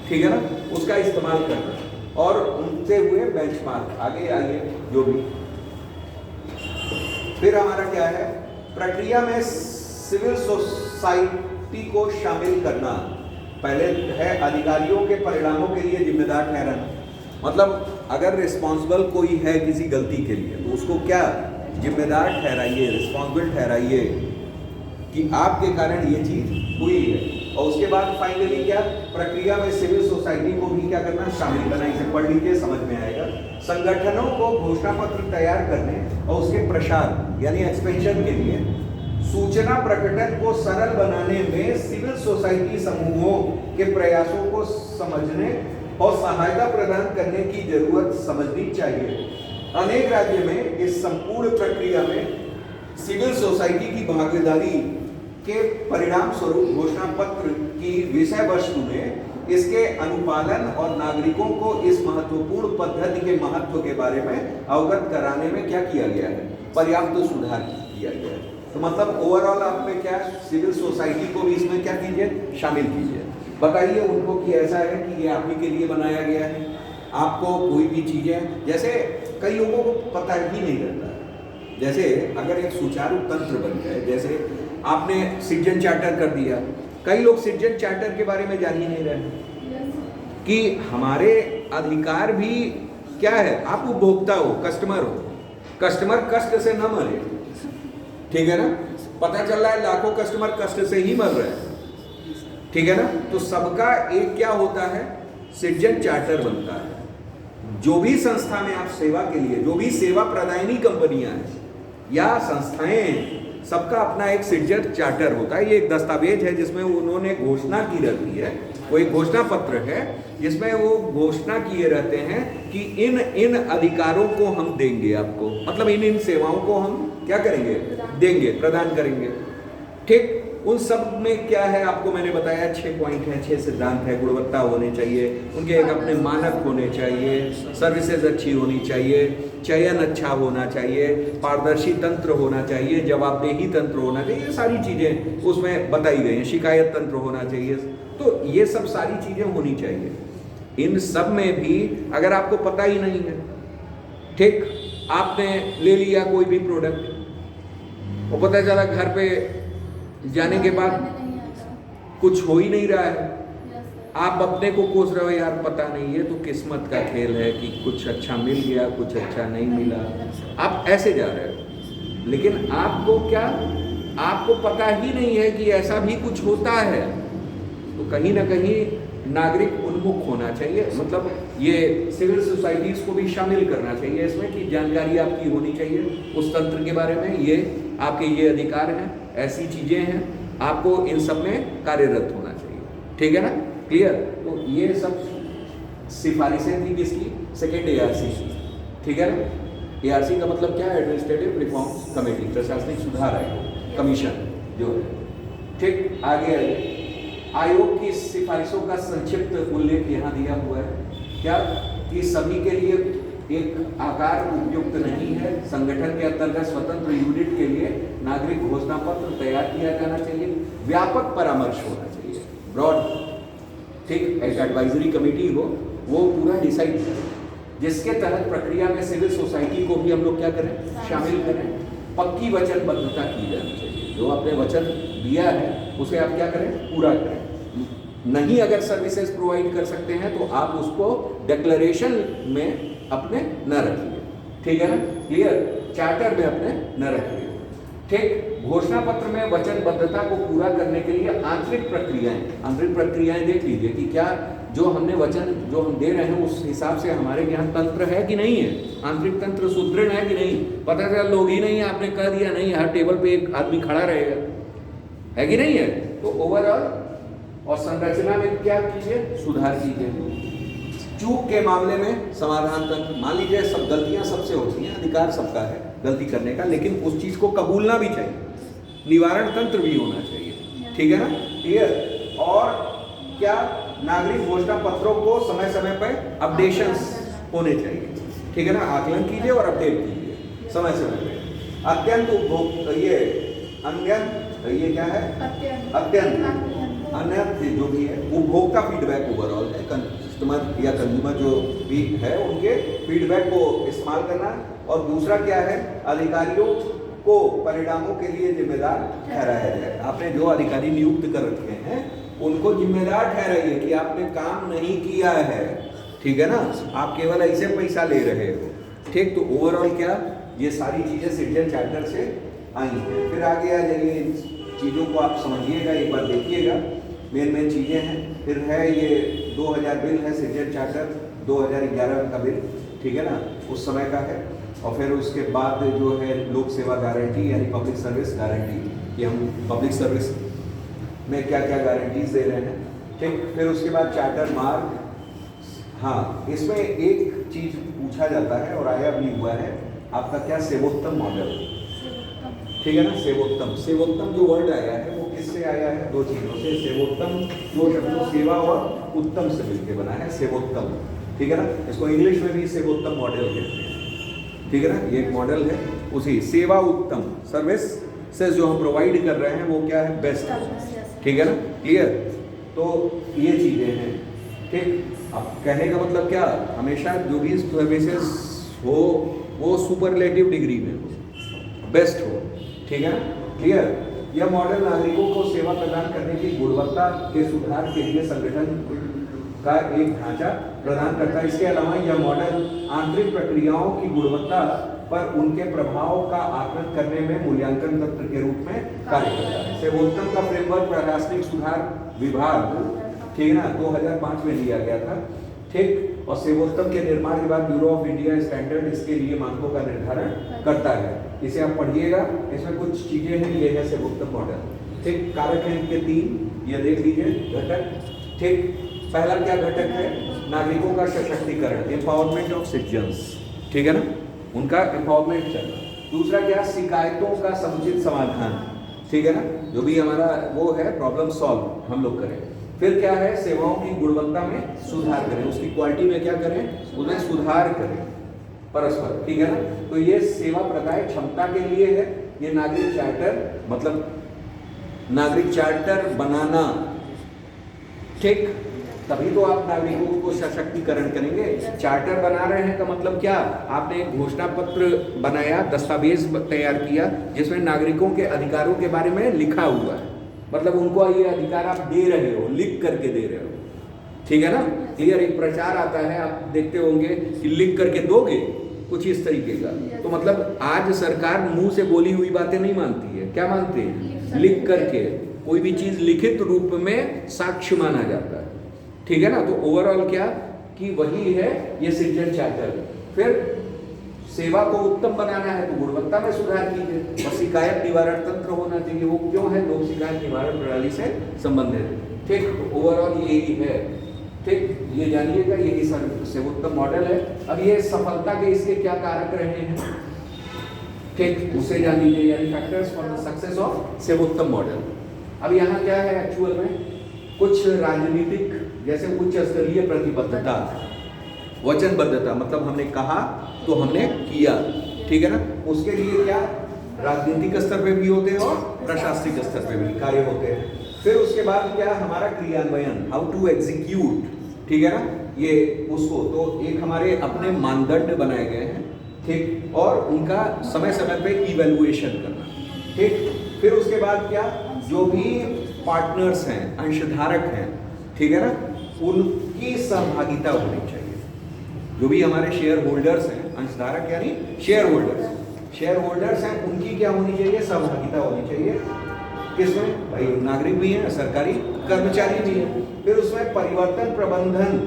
ठीक है ना, उसका इस्तेमाल करना और उनसे हुए बेंचमार्क। आगे आइए जो भी फिर हमारा क्या है, प्रक्रिया में सिविल सोसाइटी को शामिल करना। पहले है अधिकारियों के परिणामों के लिए जिम्मेदार ठहराना, मतलब अगर रिस्पॉन्सिबल कोई है किसी गलती के लिए तो उसको क्या जिम्मेदार ठहराइए, रिस्पॉन्सिबल ठहराइए कि आपके कारण ये चीज हुई है। और उसके बाद फाइनली क्या, प्रक्रिया में सिविल सोसाइटी को भी क्या करना, शामिल करना। इसे पढ़ लीजिए, समझ में आएगा। संगठनों को घोषणा पत्र तैयार करने और उसके प्रसार यानी एक्सपेंशन के लिए सूचना प्रकटन को सरल बनाने में सिविल सोसाइटी समूहों के प्रयासों को समझने और सहायता प्रदान करने की जरूरत समझनी चाहिए। अनेक राज्य में इस संपूर्ण प्रक्रिया में सिविल सोसाइटी की भागीदारी के परिणाम स्वरूप घोषणा पत्र की विषय वस्तु में इसके अनुपालन और नागरिकों को इस महत्वपूर्ण पद्धति के महत्व के बारे में अवगत कराने में क्या किया गया है, पर्याप्त सुधार किया गया है। तो मतलब ओवरऑल आप में क्या, सिविल सोसाइटी को भी इसमें क्या कीजिए, शामिल कीजिए। बताइए उनको कि ऐसा है कि ये आप ही के लिए बनाया गया है। आपको कोई भी चीज़ें, जैसे कई लोगों को पता ही नहीं रहता, जैसे अगर एक सुचारू तंत्र बन जाए, जैसे आपने सिटीजन चार्टर कर दिया, कई लोग सिटीजन चार्टर के बारे में जान ही नहीं रहे कि हमारे अधिकार भी क्या है। आप उपभोक्ता हो, कस्टमर हो, कस्टमर कष्ट से न मरे, ठीक है ना। पता चल रहा है लाखों कस्टमर कष्ट से ही मर रहे हैं, ठीक है ना। तो सबका एक क्या होता है, सिटीजन चार्टर बनता है। जो भी संस्था में आप सेवा के लिए, जो भी सेवा प्रदायनी कंपनियां हैं या संस्थाएं, सबका अपना एक सिटीजन चार्टर होता है। ये एक दस्तावेज है जिसमें उन्होंने घोषणा की रहती है, वो एक घोषणा पत्र है जिसमें वो घोषणा किए रहते हैं कि इन इन अधिकारों को हम देंगे आपको, मतलब इन इन सेवाओं को हम क्या करेंगे, देंगे, प्रदान करेंगे, ठीक। उन सब में क्या है, आपको मैंने बताया 6 पॉइंट है, 6 सिद्धांत है। गुणवत्ता होने चाहिए, उनके एक अपने मानक होने चाहिए, सर्विसेज अच्छी होनी चाहिए, चयन अच्छा होना चाहिए, पारदर्शी तंत्र होना चाहिए, जवाबदेही तंत्र होना चाहिए, ये सारी चीज़ें उसमें बताई गई हैं, शिकायत तंत्र होना चाहिए। तो ये सब सारी चीज़ें होनी चाहिए। इन सब में भी अगर आपको पता ही नहीं है, ठीक, आपने ले लिया कोई भी प्रोडक्ट और पता चला घर पे जाने के बाद कुछ हो ही नहीं रहा है, आप अपने को कोस रहे हो, यार पता नहीं है, तो किस्मत का खेल है कि कुछ अच्छा मिल गया, कुछ अच्छा नहीं मिला, आप ऐसे जा रहे हो। लेकिन आपको क्या, आपको पता ही नहीं है कि ऐसा भी कुछ होता है। तो कहीं ना कहीं नागरिक उन्मुख होना चाहिए, मतलब ये सिविल सोसाइटीज़ को भी शामिल करना चाहिए इसमें कि जानकारी आपकी होनी चाहिए उस तंत्र के बारे में, ये आपके ये अधिकार हैं, ऐसी चीज़ें हैं, आपको इन सब में कार्यरत होना चाहिए, ठीक है ना, क्लियर। तो ये सब सिफारिशें थी किसकी, सेकेंड ARC, ठीक है ना। ARC का मतलब क्या है, एडमिनिस्ट्रेटिव रिफॉर्म कमेटी, प्रशासनिक सुधार आयोग, कमीशन जो है, ठीक। आगे आयोग की सिफारिशों का संक्षिप्त उल्लेख यहाँ दिया हुआ है, क्या कि सभी के लिए एक आकार उपयुक्त नहीं है। संगठन के अंतर्गत स्वतंत्र यूनिट के लिए नागरिक घोषणा पत्र तैयार किया जाना चाहिए, व्यापक परामर्श होना चाहिए, ब्रॉड, ठीक, एक एडवाइजरी कमेटी हो, वो पूरा डिसाइड करें, जिसके तहत प्रक्रिया में सिविल सोसाइटी को भी हम लोग क्या करें, शामिल करें, पक्की वचनबद्धता की जानी चाहिए। जो आपने वचन दिया है उसे आप क्या करें, पूरा करें। नहीं अगर सर्विसेज प्रोवाइड कर सकते हैं तो आप उसको डिक्लेरेशन में अपने न रखिए, ठीक है ना, क्लियर, चार्टर में अपने न रखिए, ठीक। घोषणा पत्र में वचनबद्धता को पूरा करने के लिए आंतरिक प्रक्रियाएं देख लीजिए कि क्या जो हमने वचन जो हम दे रहे हैं उस हिसाब से हमारे यहाँ तंत्र है कि नहीं है, आंतरिक तंत्र सुदृढ़ है कि नहीं। पता चला लोग ही नहीं, आपने कह दिया नहीं, हर टेबल पे एक आदमी खड़ा रहेगा, है कि नहीं है। तो ओवरऑल और संरचना में क्या कीजिए, सुधार कीजिए। चूक के मामले में समाधान तंत्र, मान लीजिए सब गलतियां सबसे होती हैं, अधिकार सबका है गलती करने का, लेकिन उस चीज को कबूलना भी चाहिए, निवारण तंत्र भी होना चाहिए, ठीक है ना, क्लियर। और क्या, नागरिक घोषणा पत्रों को समय समय पर अपडेशंस होने चाहिए, ठीक है ना, आकलन कीजिए और अपडेट कीजिए समय समय पर। अत्यंत उपभोग ये क्या है, अत्यंत जो भी है उपभोक्ता फीडबैक ओवरऑल है, कस्टमर या कंज्यूमर जो भी है उनके फीडबैक को इस्तेमाल करना। और दूसरा क्या है, अधिकारियों को परिणामों के लिए जिम्मेदार ठहराया जाए। आपने जो अधिकारी नियुक्त कर रखे हैं उनको जिम्मेदार ठहराइए कि आपने काम नहीं किया है, ठीक है ना, आप केवल ऐसे पैसा ले रहे हो, ठीक। तो ओवरऑल क्या, ये सारी चीजें सिटीजन चार्टर से आई हैं। फिर आगे आ जाइए, इन चीज़ों को आप समझिएगा, एक बार देखिएगा, मेन चीज़ें हैं। फिर है ये 2000 बिल है, सिटीजन चार्टर 2011 का बिल, ठीक है ना, उस समय का है। और फिर उसके बाद जो है लोक सेवा गारंटी यानी पब्लिक सर्विस गारंटी, कि हम पब्लिक सर्विस में क्या क्या गारंटीज दे रहे हैं, ठीक। फिर उसके बाद चार्टर मार्ग, हाँ, इसमें एक चीज़ पूछा जाता है और आया भी हुआ है आपका, क्या, सेवोत्तम मॉडल, ठीक है ना, सेवोत्तम जो वर्ड आया है वो किससे आया है, दो चीज़ों से। सेवोत्तम दो शब्दों, सेवा और उत्तम से मिलकर बना है सेवोत्तम, ठीक है ना। इसको इंग्लिश में भी सेवोत्तम मॉडल कहते हैं, ठीक है ना, ये एक मॉडल है। उसी सेवा उत्तम, सर्विस से जो हम प्रोवाइड कर रहे हैं वो क्या है, बेस्ट, ठीक है ना, क्लियर। तो ये चीज़ें हैं, ठीक। अब कहने का मतलब क्या, हमेशा जो भी सर्विसेज हो वो सुपरलेटिव डिग्री में हो, बेस्ट हो, ठीक है ना, क्लियर। यह मॉडल नागरिकों को सेवा प्रदान करने की गुणवत्ता के सुधार के लिए संगठन का एक ढांचा प्रदान करता है। इसके अलावा यह मॉडल आंतरिक प्रक्रियाओं की गुणवत्ता पर उनके प्रभाव का आकलन करने में मूल्यांकन तंत्र के रूप में कार्य करता है। सेवोत्तम का फ्रेमवर्क प्रशासनिक सुधार विभाग, ठीक है ना, 2005 में लिया गया था, ठीक। और सेवोत्तम के निर्माण के बाद ब्यूरो ऑफ इंडिया स्टैंडर्ड इसके लिए मानकों का निर्धारण करता है। इसे आप पढ़िएगा, इसमें कुछ चीजें हैं, ये है सेवोत्तम मॉडल, ठीक। कारक हैं इनके 3, ये देख लीजिए घटक, ठीक। पहला क्या घटक है, नागरिकों का सशक्तिकरण, एम्पावरमेंट ऑफ सिटीजन्स, ठीक है ना, उनका एम्पावरमेंट करना। दूसरा क्या, शिकायतों का समुचित समाधान, ठीक है ना, जो भी हमारा वो है प्रॉब्लम सॉल्व हम लोग करें। फिर क्या है, सेवाओं की गुणवत्ता में सुधार करें, उसकी क्वालिटी में क्या करें, उसमें सुधार करें परस्पर, ठीक है ना। तो ये सेवा प्रदाय क्षमता के लिए है, ये नागरिक चार्टर, मतलब नागरिक चार्टर बनाना, ठीक। तभी तो आप नागरिकों को सशक्तिकरण करेंगे। चार्टर बना रहे हैं का मतलब क्या, आपने एक घोषणा पत्र बनाया, दस्तावेज तैयार किया जिसमें नागरिकों के अधिकारों के बारे में लिखा हुआ है, मतलब उनको ये अधिकार आप दे रहे हो, लिख करके दे रहे हो, ठीक है ना, क्लियर। एक प्रचार आता है, आप देखते होंगे कि लिख करके दोगे, कुछ इस तरीके का। तो मतलब आज सरकार मुंह से बोली हुई बातें नहीं मानती है, क्या मानते हैं, लिख करके, कोई भी चीज लिखित रूप में साक्ष्य माना जाता है, ठीक है ना। तो ओवरऑल क्या कि वही है ये सिटीजन चार्टर। फिर सेवा को उत्तम बनाना है तो गुणवत्ता में सुधार कीजिए, और शिकायत निवारण तंत्र होना चाहिए। वो क्यों है, लोक शिकायत निवारण प्रणाली से संबंधित, ठीक। तो ओवरऑल यही है, ठीक, ये जानिएगा, यही सेवोत्तम मॉडल है। अब ये सफलता के इसके क्या कारक रहे हैं, ठीक, उसे जान लीजिए, यानी factors for the success of Sevottam model. अब यहाँ क्या है एक्चुअल में, कुछ राजनीतिक जैसे उच्च स्तरीय प्रतिबद्धता, वचनबद्धता, मतलब हमने कहा तो हमने किया, ठीक है ना। उसके लिए क्या राजनीतिक स्तर पे भी होते हैं और प्रशासनिक स्तर पे भी कार्य होते हैं। फिर उसके बाद क्या, हमारा क्रियान्वयन, हाउ टू एग्जीक्यूट, ठीक है ना, ये उसको तो एक हमारे अपने मानदंड बनाए गए हैं, ठीक, और उनका समय समय पे इवैल्यूएशन करना, ठीक। फिर उसके बाद क्या, जो भी पार्टनर्स हैं, अंशधारक हैं, ठीक है ना, उनकी सहभागिता होनी चाहिए। जो भी हमारे शेयर होल्डर्स हैं, अंशधारक यानी शेयर होल्डर्स हैं, उनकी क्या होनी चाहिए, सहभागिता होनी चाहिए। किसमें भाई, नागरिक भी हैं, सरकारी कर्मचारी भी हैं। फिर उसमें परिवर्तन प्रबंधन,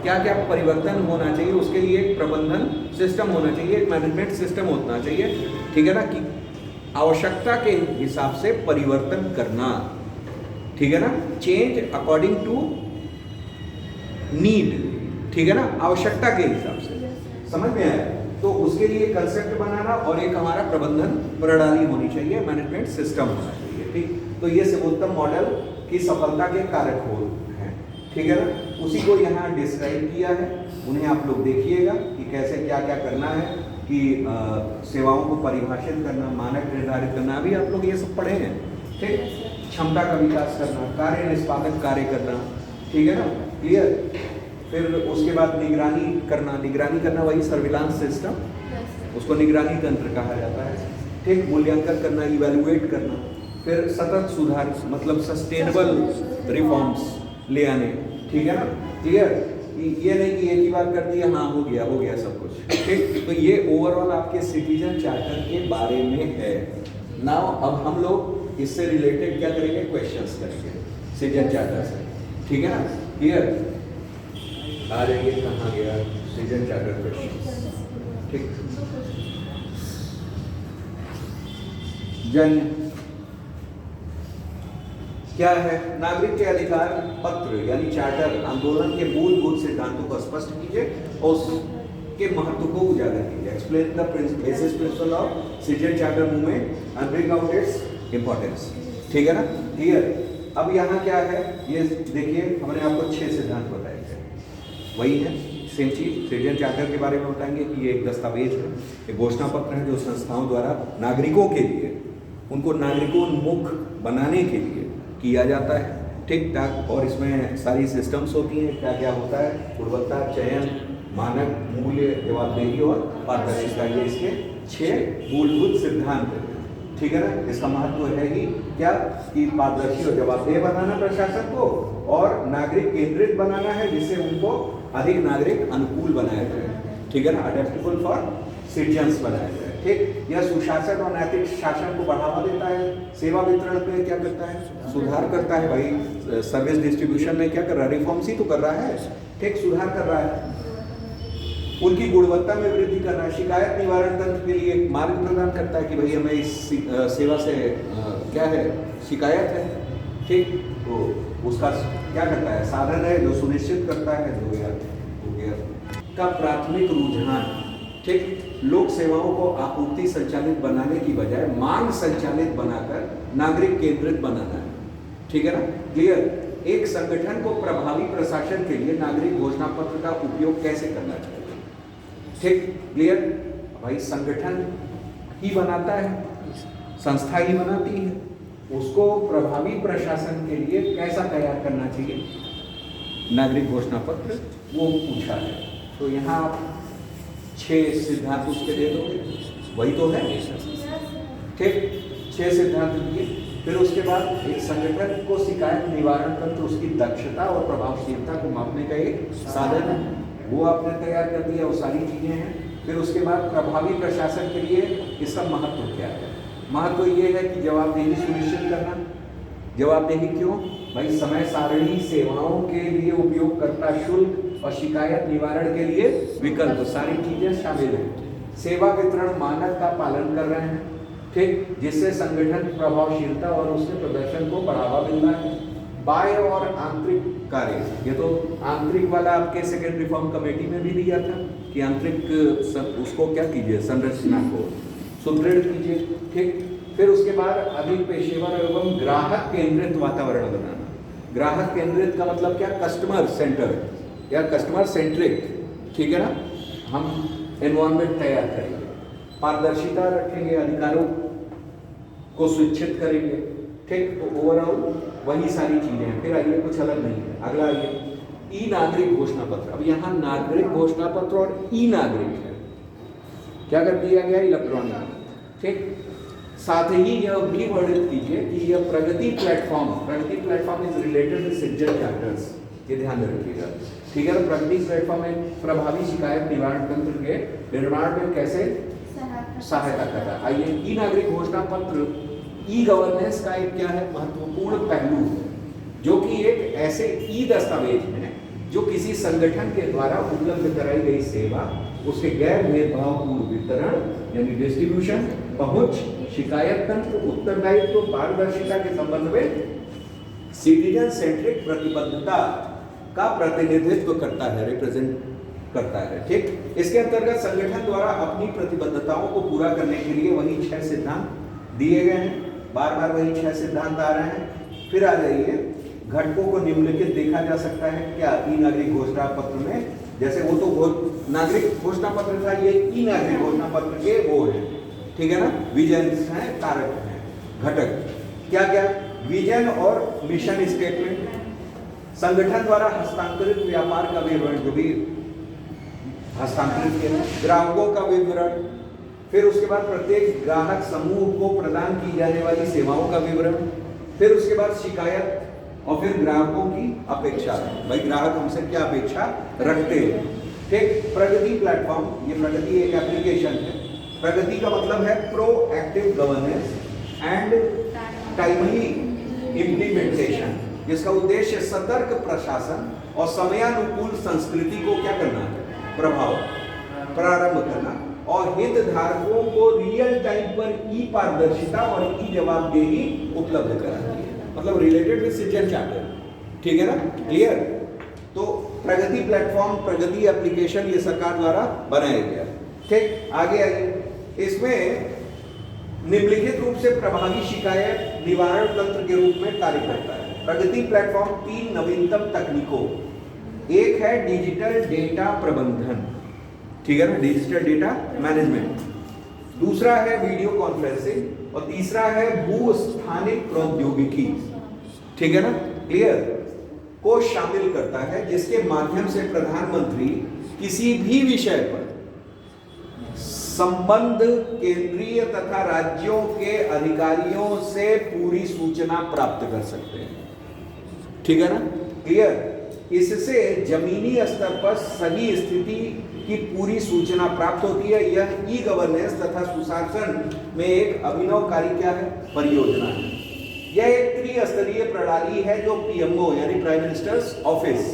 क्या क्या परिवर्तन होना चाहिए, उसके लिए एक प्रबंधन सिस्टम होना चाहिए, एक मैनेजमेंट सिस्टम होना चाहिए, ठीक है ना, कि आवश्यकता के हिसाब से परिवर्तन करना, ठीक है ना, चेंज अकॉर्डिंग टू नीड, ठीक है ना, आवश्यकता के हिसाब से, समझ में आया। तो उसके लिए कंसेप्ट बनाना और एक हमारा प्रबंधन प्रणाली होनी चाहिए, मैनेजमेंट सिस्टम होना चाहिए, ठीक। तो ये सर्वोत्तम मॉडल की सफलता के कारक हो हैं, ठीक है ना। उसी को यहाँ डिस्क्राइब किया है, उन्हें आप लोग देखिएगा कि कैसे क्या क्या करना है, कि सेवाओं को परिभाषित करना, मानक निर्धारित करना, अभी आप लोग ये सब पढ़े हैं, ठीक। क्षमता का विकास करना, कार्य निष्पादक कार्य करना, ठीक है ना, क्लियर। फिर उसके बाद निगरानी करना वही सर्विलांस सिस्टम, उसको निगरानी तंत्र कहा जाता है, ठीक। मूल्यांकन करना, इवैल्यूएट करना। फिर सतत सुधार, मतलब सस्टेनेबल रिफॉर्म्स ले आने, ठीक है ना, क्लियर। ये नहीं कि एक ही बार कर दिया, हाँ हो गया सब कुछ, ठीक। तो ये ओवरऑल आपके सिटीजन चार्टर के बारे में है। नाउ अब हम लोग इससे रिलेटेड क्या करेंगे, क्वेश्चंस करेंगे सिटीजन चार्टर से, ठीक है ना, क्लियर। आ जाइए, कहाँ गया सिटीजन चार्टर क्वेश्चन, ठीक। जन क्या है, नागरिक के अधिकार पत्र यानी चार्टर आंदोलन के मूलभूत सिद्धांतों को स्पष्ट कीजिए और उसके महत्व को उजागर कीजिए। Explain the basis principle of citizen charter movement and bring out its importance, ठीक है ना, क्लियर। अब यहाँ क्या है, ये देखिए, हमने आपको 6 सिद्धांत बताए थे, वही है सेम चीज। सिटीजन चार्टर के बारे में बताएंगे कि ये एक दस्तावेज है, एक घोषणा पत्र है जो संस्थाओं द्वारा नागरिकों के लिए, उनको नागरिकोन्मुख बनाने के लिए किया जाता है, ठीक ठाक। और इसमें सारी सिस्टम्स होती हैं, क्या क्या होता है, गुणवत्ता, चयन, मानक, मूल्य, जवाबदेही और पारदर्शिता, ये इसके 6 मूलभूत सिद्धांत हैं, ठीक है ना। इसका महत्व है ही क्या, कि पारदर्शी और जवाबदेह बनाना प्रशासन को, और नागरिक केंद्रित बनाना है, जिससे उनको अधिक नागरिक अनुकूल बनाया जाए, ठीक है ना, अडेप्टेबल फॉर सिटीजन्स बनाया जाए, ठीक। यह सुशासन और नैतिक शासन को बढ़ावा देता है। सेवा वितरण पे क्या करता है, सुधार करता है भाई, सर्विस डिस्ट्रीब्यूशन में क्या कर रहा है, रिफॉर्म्स ही तो कर रहा है, ठीक, सुधार कर रहा है। उनकी गुणवत्ता में वृद्धि करना है। शिकायत निवारण तंत्र के लिए एक मार्ग प्रदान करता है कि भाई हमें इस सेवा से क्या है, शिकायत है, ठीक, तो उसका क्या करता है, साधन है जो सुनिश्चित करता है, हो गया का प्राथमिक रुझान, ठीक। लोक सेवाओं को आपूर्ति संचालित बनाने की बजाय मांग संचालित बनाकर नागरिक केंद्रित बनाना है, ठीक है ना, क्लियर। एक संगठन को प्रभावी प्रशासन के लिए नागरिक घोषणा पत्र का उपयोग कैसे करना चाहिए, ठीक, क्लियर। भाई संगठन ही बनाता है, संस्था ही बनाती है, उसको प्रभावी प्रशासन के लिए कैसा तैयार करना चाहिए, नागरिक घोषणा पत्र, वो पूछा है। तो यहाँ आप 6 सिद्धांत उसके दे दोगे, वही तो है, ठीक, 6 सिद्धांत दिए। फिर उसके बाद एक संगठन को शिकायत निवारण तंत्र, उसकी दक्षता और प्रभावशीलता को मापने का एक साधन है, वो आपने तैयार कर दिया, वो सारी चीजें हैं। फिर उसके बाद प्रभावी प्रशासन के लिए इसका महत्व क्या है, महत्व ये है कि जवाबदेही सुनिश्चित करना। जवाबदेही क्यों भाई, समय सारणी, सेवाओं के लिए उपयोगकर्ता शुल्क और शिकायत निवारण के लिए विकल्प, सारी चीजें शामिल हैं। सेवा वितरण मानक का पालन कर रहे हैं, ठीक, जिससे संगठन प्रभावशीलता और उसके प्रदर्शन को बढ़ावा मिल रहा है। बाह्य और आंतरिक कार्य, ये तो आंतरिक वाला आपके सेकेंड रिफॉर्म कमेटी में भी दिया था कि आंतरिक उसको क्या कीजिए, संरचना को सुदृढ़ कीजिए, ठीक। फिर उसके बाद अधिक पेशेवर एवं ग्राहक केंद्रित वातावरण बनाना। ग्राहक केंद्रित का मतलब क्या, कस्टमर सेंटर या कस्टमर सेंट्रिक, ठीक है ना, हम एनवायरनमेंट तैयार करेंगे, पारदर्शिता रखेंगे, अधिकारों को सुनिश्चित करेंगे, ठीक। तो ओवरऑल वही सारी चीजें हैं। फिर आइए, कुछ अलग नहीं है, अगला आइए, ई नागरिक घोषणा पत्र। अब यहाँ नागरिक घोषणा पत्र और ई नागरिक है, क्या कर दिया गया? इलेक्ट्रॉनिक। ठीक, साथ ही यह भी वर्णित कीजिए कि यह Pragati platform is related with citizen charters, ये ध्यान में रखिएगा। ठीक है, तो प्रगति प्लेटफॉर्म एक प्रभावी शिकायत निवारण तंत्र के निर्माण में कैसे सहायता कर रहा है। आइए, ई नागरिक घोषणा पत्र ई गवर्नेंस का एक क्या है महत्वपूर्ण पहलू है, जो कि एक ऐसे ई दस्तावेज है जो किसी संगठन के द्वारा उपलब्ध कराई गई सेवा, उसके गैर भेदभावपूर्ण वितरण यानी डिस्ट्रीब्यूशन, पहुंच, शिकायत तंत्र, उत्तरदायित्व, पारदर्शिता के संबंध में सिटीजन सेंट्रिक प्रतिबद्धता का प्रतिनिधित्व करता है, रिप्रेजेंट करता है। ठीक, इसके अंतर्गत संगठन द्वारा अपनी प्रतिबद्धताओं को पूरा करने के लिए वही 6 सिद्धांत दिए गए हैं। बार बार वही 6 सिद्धांत आ रहे हैं। फिर आ जाइए, घटकों को निम्नलिखित देखा जा सकता है क्या ई नागरिक घोषणा पत्र में, जैसे वो तो नागरिक घोषणा पत्र था, ये ई नागरिक घोषणा पत्र के वो है। ठीक है ना, विजन है, कारक है, घटक क्या क्या? विजन और मिशन स्टेटमेंट, संगठन द्वारा हस्तांतरित व्यापार का विवरण जो भी हस्तांतरित किया, ग्राहकों का विवरण, फिर उसके बाद प्रत्येक ग्राहक समूह को प्रदान की जाने वाली सेवाओं का विवरण, फिर उसके बाद शिकायत, और फिर ग्राहकों की अपेक्षा, भाई ग्राहक हमसे क्या अपेक्षा रखते हैं। ठीक, प्रगति प्लेटफॉर्म, ये प्रगति एक एप्लीकेशन है। प्रगति का मतलब है proactive governance and timely implementation, जिसका उद्देश्य सतर्क प्रशासन और समयानुकूल संस्कृति को क्या करना है? प्रारंभ करना और हितधारकों को रियल टाइम पर ई पारदर्शिता और ई जवाबदेही उपलब्ध करानी है, मतलब रिलेटेड विद सिटीजन चार्टर। ठीक है ना, क्लियर? तो प्रगति प्लेटफॉर्म, प्रगति एप्लीकेशन ये सरकार द्वारा बनाया गया। ठीक, आगे आइए, इसमें निम्नलिखित रूप से प्रभावी शिकायत निवारण तंत्र के रूप में कार्य करता है। प्रगति प्लेटफॉर्म 3 नवीनतम तकनीकों, एक है डिजिटल डेटा प्रबंधन, ठीक है ना, डिजिटल डेटा मैनेजमेंट, दूसरा है वीडियो कॉन्फ्रेंसिंग और तीसरा है भू स्थानिक प्रौद्योगिकी। ठीक है ना, क्लियर? को शामिल करता है, जिसके माध्यम से प्रधानमंत्री किसी भी विषय पर संबद्ध केंद्रीय तथा राज्यों के अधिकारियों से पूरी सूचना प्राप्त कर सकते हैं। ठीक है ना, क्लियर? इससे जमीनी स्तर पर सही स्थिति की पूरी सूचना प्राप्त होती है। यह ई गवर्नेंस तथा सुशासन में एक अभिनवकारी क्या है? परियोजना है। यह एक त्रिस्तरीय प्रणाली है जो पीएमओ यानी प्राइम मिनिस्टर्स ऑफिस,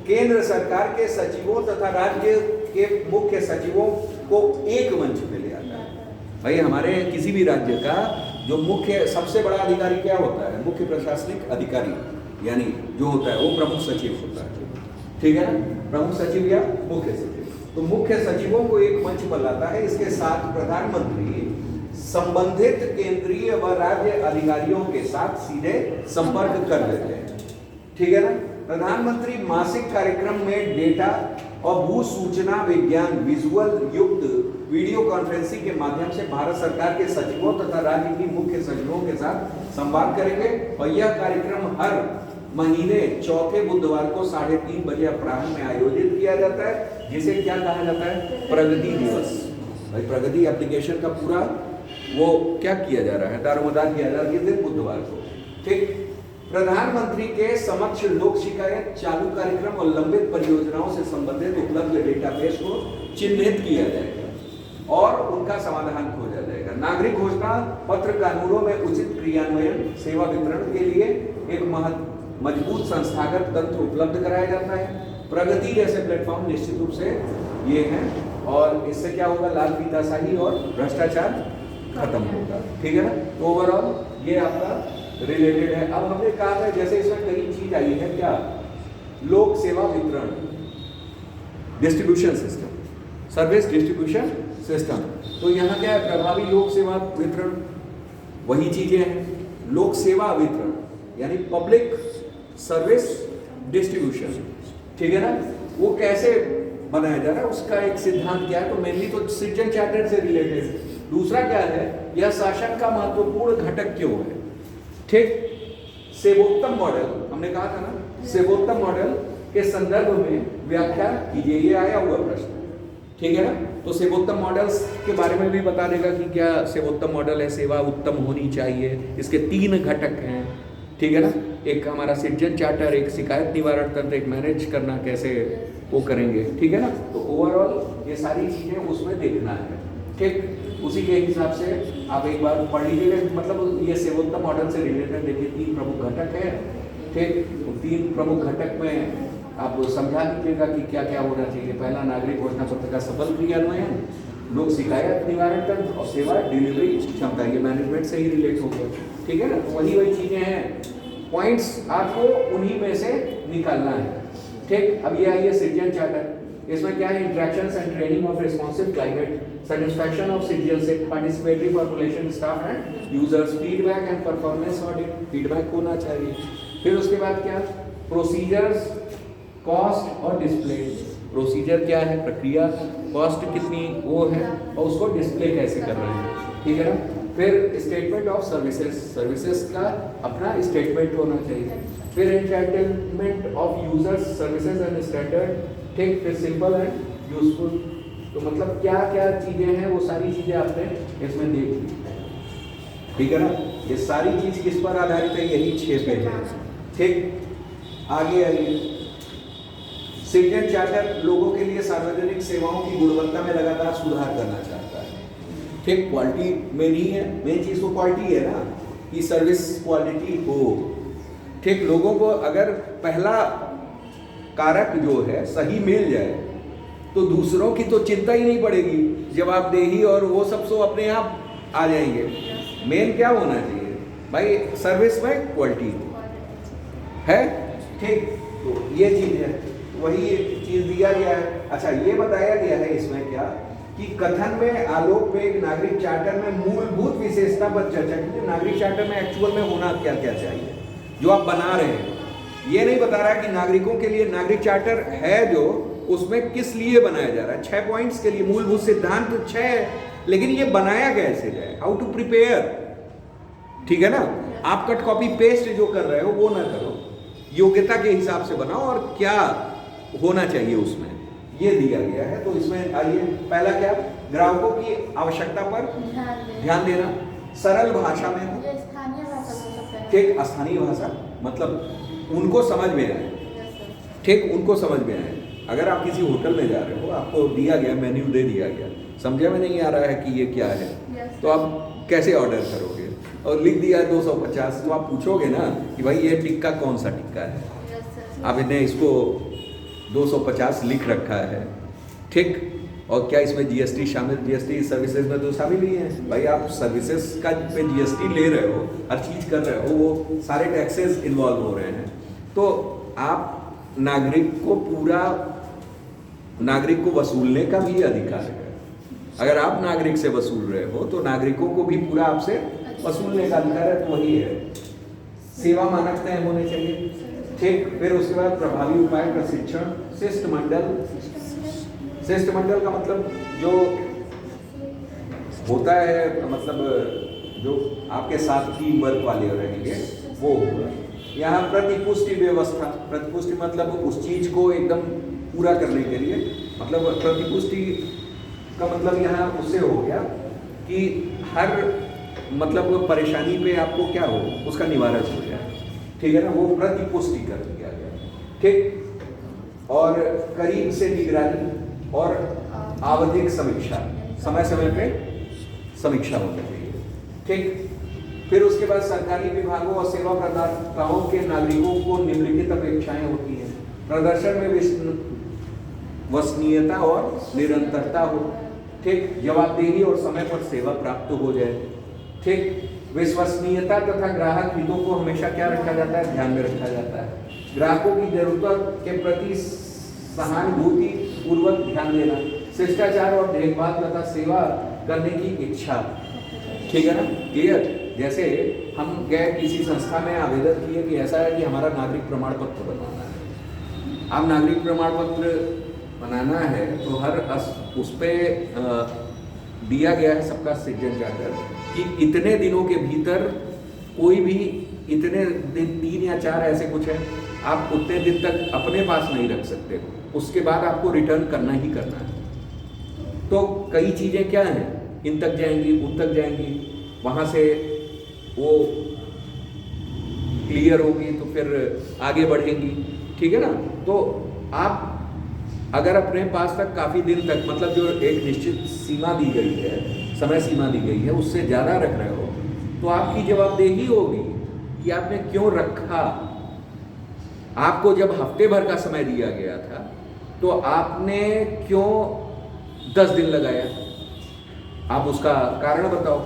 केंद्र सरकार के सचिवों तथा राज्य के मुख्य सचिवों को एक मंच पे ले आता है। भाई हमारे किसी भी राज्य का जो मुख्य सबसे बड़ा अधिकारी क्या होता है? मुख्य प्रशासनिक अधिकारी, यानी जो होता है वो प्रमुख सचिव होता है। ठीक है ना, प्रमुख सचिव या मुख्य सचिव। तो मुख्य सचिवों को एक मंच पर लाता है। इसके साथ प्रधानमंत्री संबंधित केंद्रीय व राज्य अधिकारियों के साथ सीधे संपर्क कर लेते हैं। ठीक है ना, प्रधानमंत्री मासिक कार्यक्रम में डेटा और भू सूचना विज्ञान विजुअल युक्त वीडियो कॉन्फ्रेंसिंग के माध्यम से भारत सरकार के सचिवों तथा राज्य की मुख्य सचिवों के साथ संवाद करेंगे। और यह कार्यक्रम हर महीने चौथे बुधवार को 3:30 बजे अपराह्न में आयोजित किया जाता है, जिसे क्या कहा जाता है? प्रगति दिवस। भाई प्रगति एप्लीकेशन का पूरा वो क्या किया जा रहा है? दारोमदार किया जा रहा है किस दिन? बुधवार को। ठीक, प्रधानमंत्री के समक्ष लोक शिकायत, चालू कार्यक्रम और लंबित परियोजनाओं से संबंधित उपलब्ध डेटाबेस को चिन्हित किया जाएगा और उनका समाधान खोजा जाएगा। नागरिक घोषणा पत्र कानूनों में उचित क्रियान्वयन, सेवा वितरण के लिए एक मजबूत संस्थागत तंत्र उपलब्ध कराया जाता है। प्रगति जैसे प्लेटफॉर्म निश्चित रूप से ये हैं और इससे क्या होगा? लाल फीताशाही और भ्रष्टाचार खत्म होगा। ठीक है ना, तो ओवरऑल ये आपका रिलेटेड है। अब हमने कहा था जैसे इसमें कई चीज आई है, क्या? लोक सेवा वितरण, distribution system, service distribution system. तो यहाँ क्या है? प्रभावी लोक सेवा वितरण, वही चीजें हैं। लोक सेवा वितरण यानी पब्लिक सर्विस डिस्ट्रीब्यूशन। ठीक है ना, वो कैसे बनाया जा रहा है? उसका एक सिद्धांत क्या है? तो मेनली तो सिटीजन चार्टर से रिलेटेड है। दूसरा क्या है? यह शासन का महत्वपूर्ण घटक क्यों है? ठीक, सेवोत्तम मॉडल हमने कहा था ना, सेवोत्तम मॉडल के संदर्भ में व्याख्या कीजिए, ये आया हुआ प्रश्न। ठीक है ना, तो सेवोत्तम मॉडल्स के बारे में भी बता देगा कि क्या सेवोत्तम मॉडल है, सेवा उत्तम होनी चाहिए, इसके 3 घटक हैं, ठीक है ना। एक हमारा सिटीजन चार्टर, एक शिकायत निवारण तंत्र, एक मैनेज करना कैसे वो करेंगे, ठीक है ना। तो ओवरऑल ये सारी चीज़ें उसमें देखना है, ठीक। उसी के हिसाब से आप एक बार पढ़ लीजिएगा, मतलब ये सेवोत्तम मॉडल से रिलेटेड देखिए 3 प्रमुख घटक है, ठीक। 3 प्रमुख घटक में आप समझा दीजिएगा कि क्या क्या होना चाहिए। पहला, नागरिक घोषणा पत्र का सफल क्रियान्वयन, लोक शिकायत निवारण तंत्र और सेवा डिलीवरी क्षमता, ये मैनेजमेंट से ही रिलेट हो गया, ठीक है ना। तो वही चीज़ें हैं, पॉइंट्स आपको उन्हीं में से निकालना है, ठीक। अब ये आइए सिटीजन चार्टर, इसमें क्या है, interactions and training of responsive climate, satisfaction of citizenship, participatory population, staff and users, feedback and performance audit, feedback होना चाहिए। फिर उसके बाद क्या, प्रोसीजर्स, कॉस्ट और डिस्प्ले। प्रोसीजर क्या है, प्रक्रिया, कॉस्ट कितनी वो है, और उसको डिस्प्ले कैसे कर रहे हैं, ठीक है ना। फिर स्टेटमेंट ऑफ सर्विसेज, सर्विसेज का अपना स्टेटमेंट होना चाहिए। फिर entitlement of users, services and standard, ठीक। फिर सिंपल एंड यूजफुल। तो मतलब क्या क्या चीज़ें हैं, वो सारी चीज़ें आपने इसमें देख ली, ठीक है ना। ये सारी चीज़ किस पर आधारित है, यही 6 पेज है, ठीक। आगे आइए, सिटीजन चार्टर लोगों के लिए सार्वजनिक सेवाओं की गुणवत्ता में लगातार सुधार करना चाहता है, ठीक। क्वालिटी में नहीं है, मेन चीज़ तो क्वालिटी है ना, कि सर्विस क्वालिटी हो, ठीक। लोगों को अगर पहला कारक जो है सही मिल जाए तो दूसरों की तो चिंता ही नहीं पड़ेगी, जवाबदेही और वो सब तो अपने आप आ जाएंगे। मेन क्या होना चाहिए भाई, सर्विस में क्वालिटी है, ठीक। तो ये चीज़ है, वही चीज़ दिया गया है। अच्छा, ये बताया गया है इसमें क्या, कि कथन में आलोक में एक नागरिक चार्टर में मूलभूत विशेषता पर चर्चा की, नागरिक चार्टर में एक्चुअल में होना क्या क्या चाहिए जो आप बना रहे हैं। ये नहीं बता रहा कि नागरिकों के लिए नागरिक चार्टर है जो, उसमें किस लिए बनाया जा रहा है। 6 पॉइंट्स के लिए मूलभूत सिद्धांत 6 है, लेकिन ये बनाया कैसे जाए, हाउ टू प्रिपेयर, ठीक है ना। आप कट कॉपी पेस्ट जो कर रहे हो वो ना करो, योग्यता के हिसाब से बनाओ और क्या होना चाहिए उसमें, ये दिया गया है। तो इसमें आइए, पहला क्या, ग्राहकों की आवश्यकता पर ध्यान देना, सरल भाषा में हो, ठीक। स्थानीय भाषा मतलब उनको समझ में आए, ठीक, उनको समझ में आए। अगर आप किसी होटल में जा रहे हो, आपको दिया गया मेन्यू दे दिया गया, समझे में नहीं आ रहा है कि ये क्या है, तो आप कैसे ऑर्डर करोगे, और लिख दिया 250, तो आप पूछोगे ना कि भाई ये टिक्का कौन सा टिक्का है, आप इन्हें इसको 250 लिख रखा है, ठीक। और क्या इसमें जीएसटी शामिल, जीएसटी सर्विसेज में तो शामिल ही है भाई, आप सर्विसेज का पे जीएसटी ले रहे हो, हर चीज़ कर रहे हो, वो सारे टैक्सेस इन्वॉल्व हो रहे हैं। तो आप नागरिक को वसूलने का भी अधिकार है। अगर आप नागरिक से वसूल रहे हो तो नागरिकों को भी पूरा आपसे वसूलने का अधिकार है, तो वही है। सेवा मानक तय होने चाहिए, ठीक। फिर उसके बाद प्रभावी उपाय, प्रशिक्षण, शिष्टमंडल का मतलब जो होता है, मतलब जो आपके साथ टीम वर्क वाले रहेंगे वो होगा। यहाँ प्रतिपुष्टि व्यवस्था, प्रतिपुष्टि मतलब उस चीज को एकदम पूरा करने के लिए, मतलब प्रतिपुष्टि का मतलब यहाँ उससे हो गया कि हर मतलब परेशानी पे आपको क्या हो, उसका निवारण हो जाए, ठीक है ना, वो प्रतिपुष्टि कर दिया गया, ठीक। और करीब से निगरानी और आवधिक समीक्षा, समय समय पे समीक्षा होनी चाहिए, ठीक। फिर उसके बाद सरकारी विभागों और सेवा प्रदाताओं के नागरिकों को निम्नलिखित अपेक्षाएं होती हैं। प्रदर्शन में वसनीयता और निरंतरता हो, ठीक। जवाबदेही और समय पर सेवा प्राप्त हो जाए, ठीक। विश्वसनीयता तथा ग्राहक हितों को हमेशा क्या रखा जाता है, ध्यान में रखा जाता है। ग्राहकों की जरूरत के प्रति सहानुभूति पूर्वक ध्यान देना, शिष्टाचार और देखभाल तथा सेवा करने की इच्छा, ठीक है ना, क्लियर। जैसे हम गए किसी संस्था में आवेदन किए कि ऐसा है कि हमारा नागरिक प्रमाण पत्र बनवाना है, अब नागरिक प्रमाण पत्र बनाना है तो हर उस पर दिया गया है सबका सिटीजन चार्टर कि इतने दिनों के भीतर कोई भी इतने दिन 3 या 4 ऐसे कुछ है, आप उतने दिन तक अपने पास नहीं रख सकते, उसके बाद आपको रिटर्न करना ही करना है, तो कई चीज़ें क्या हैं, इन तक जाएंगी, उन तक जाएंगी, वहाँ से वो क्लियर होगी तो फिर आगे बढ़ेंगी, ठीक है ना। तो आप अगर अपने पास तक काफ़ी दिन तक, मतलब जो एक निश्चित सीमा दी गई है, समय सीमा दी गई है, उससे ज़्यादा रख रहे हो, तो आपकी जवाबदेही होगी कि आपने क्यों रखा। आपको जब हफ्ते भर का समय दिया गया था तो आपने क्यों 10 दिन लगाया, आप उसका कारण बताओ।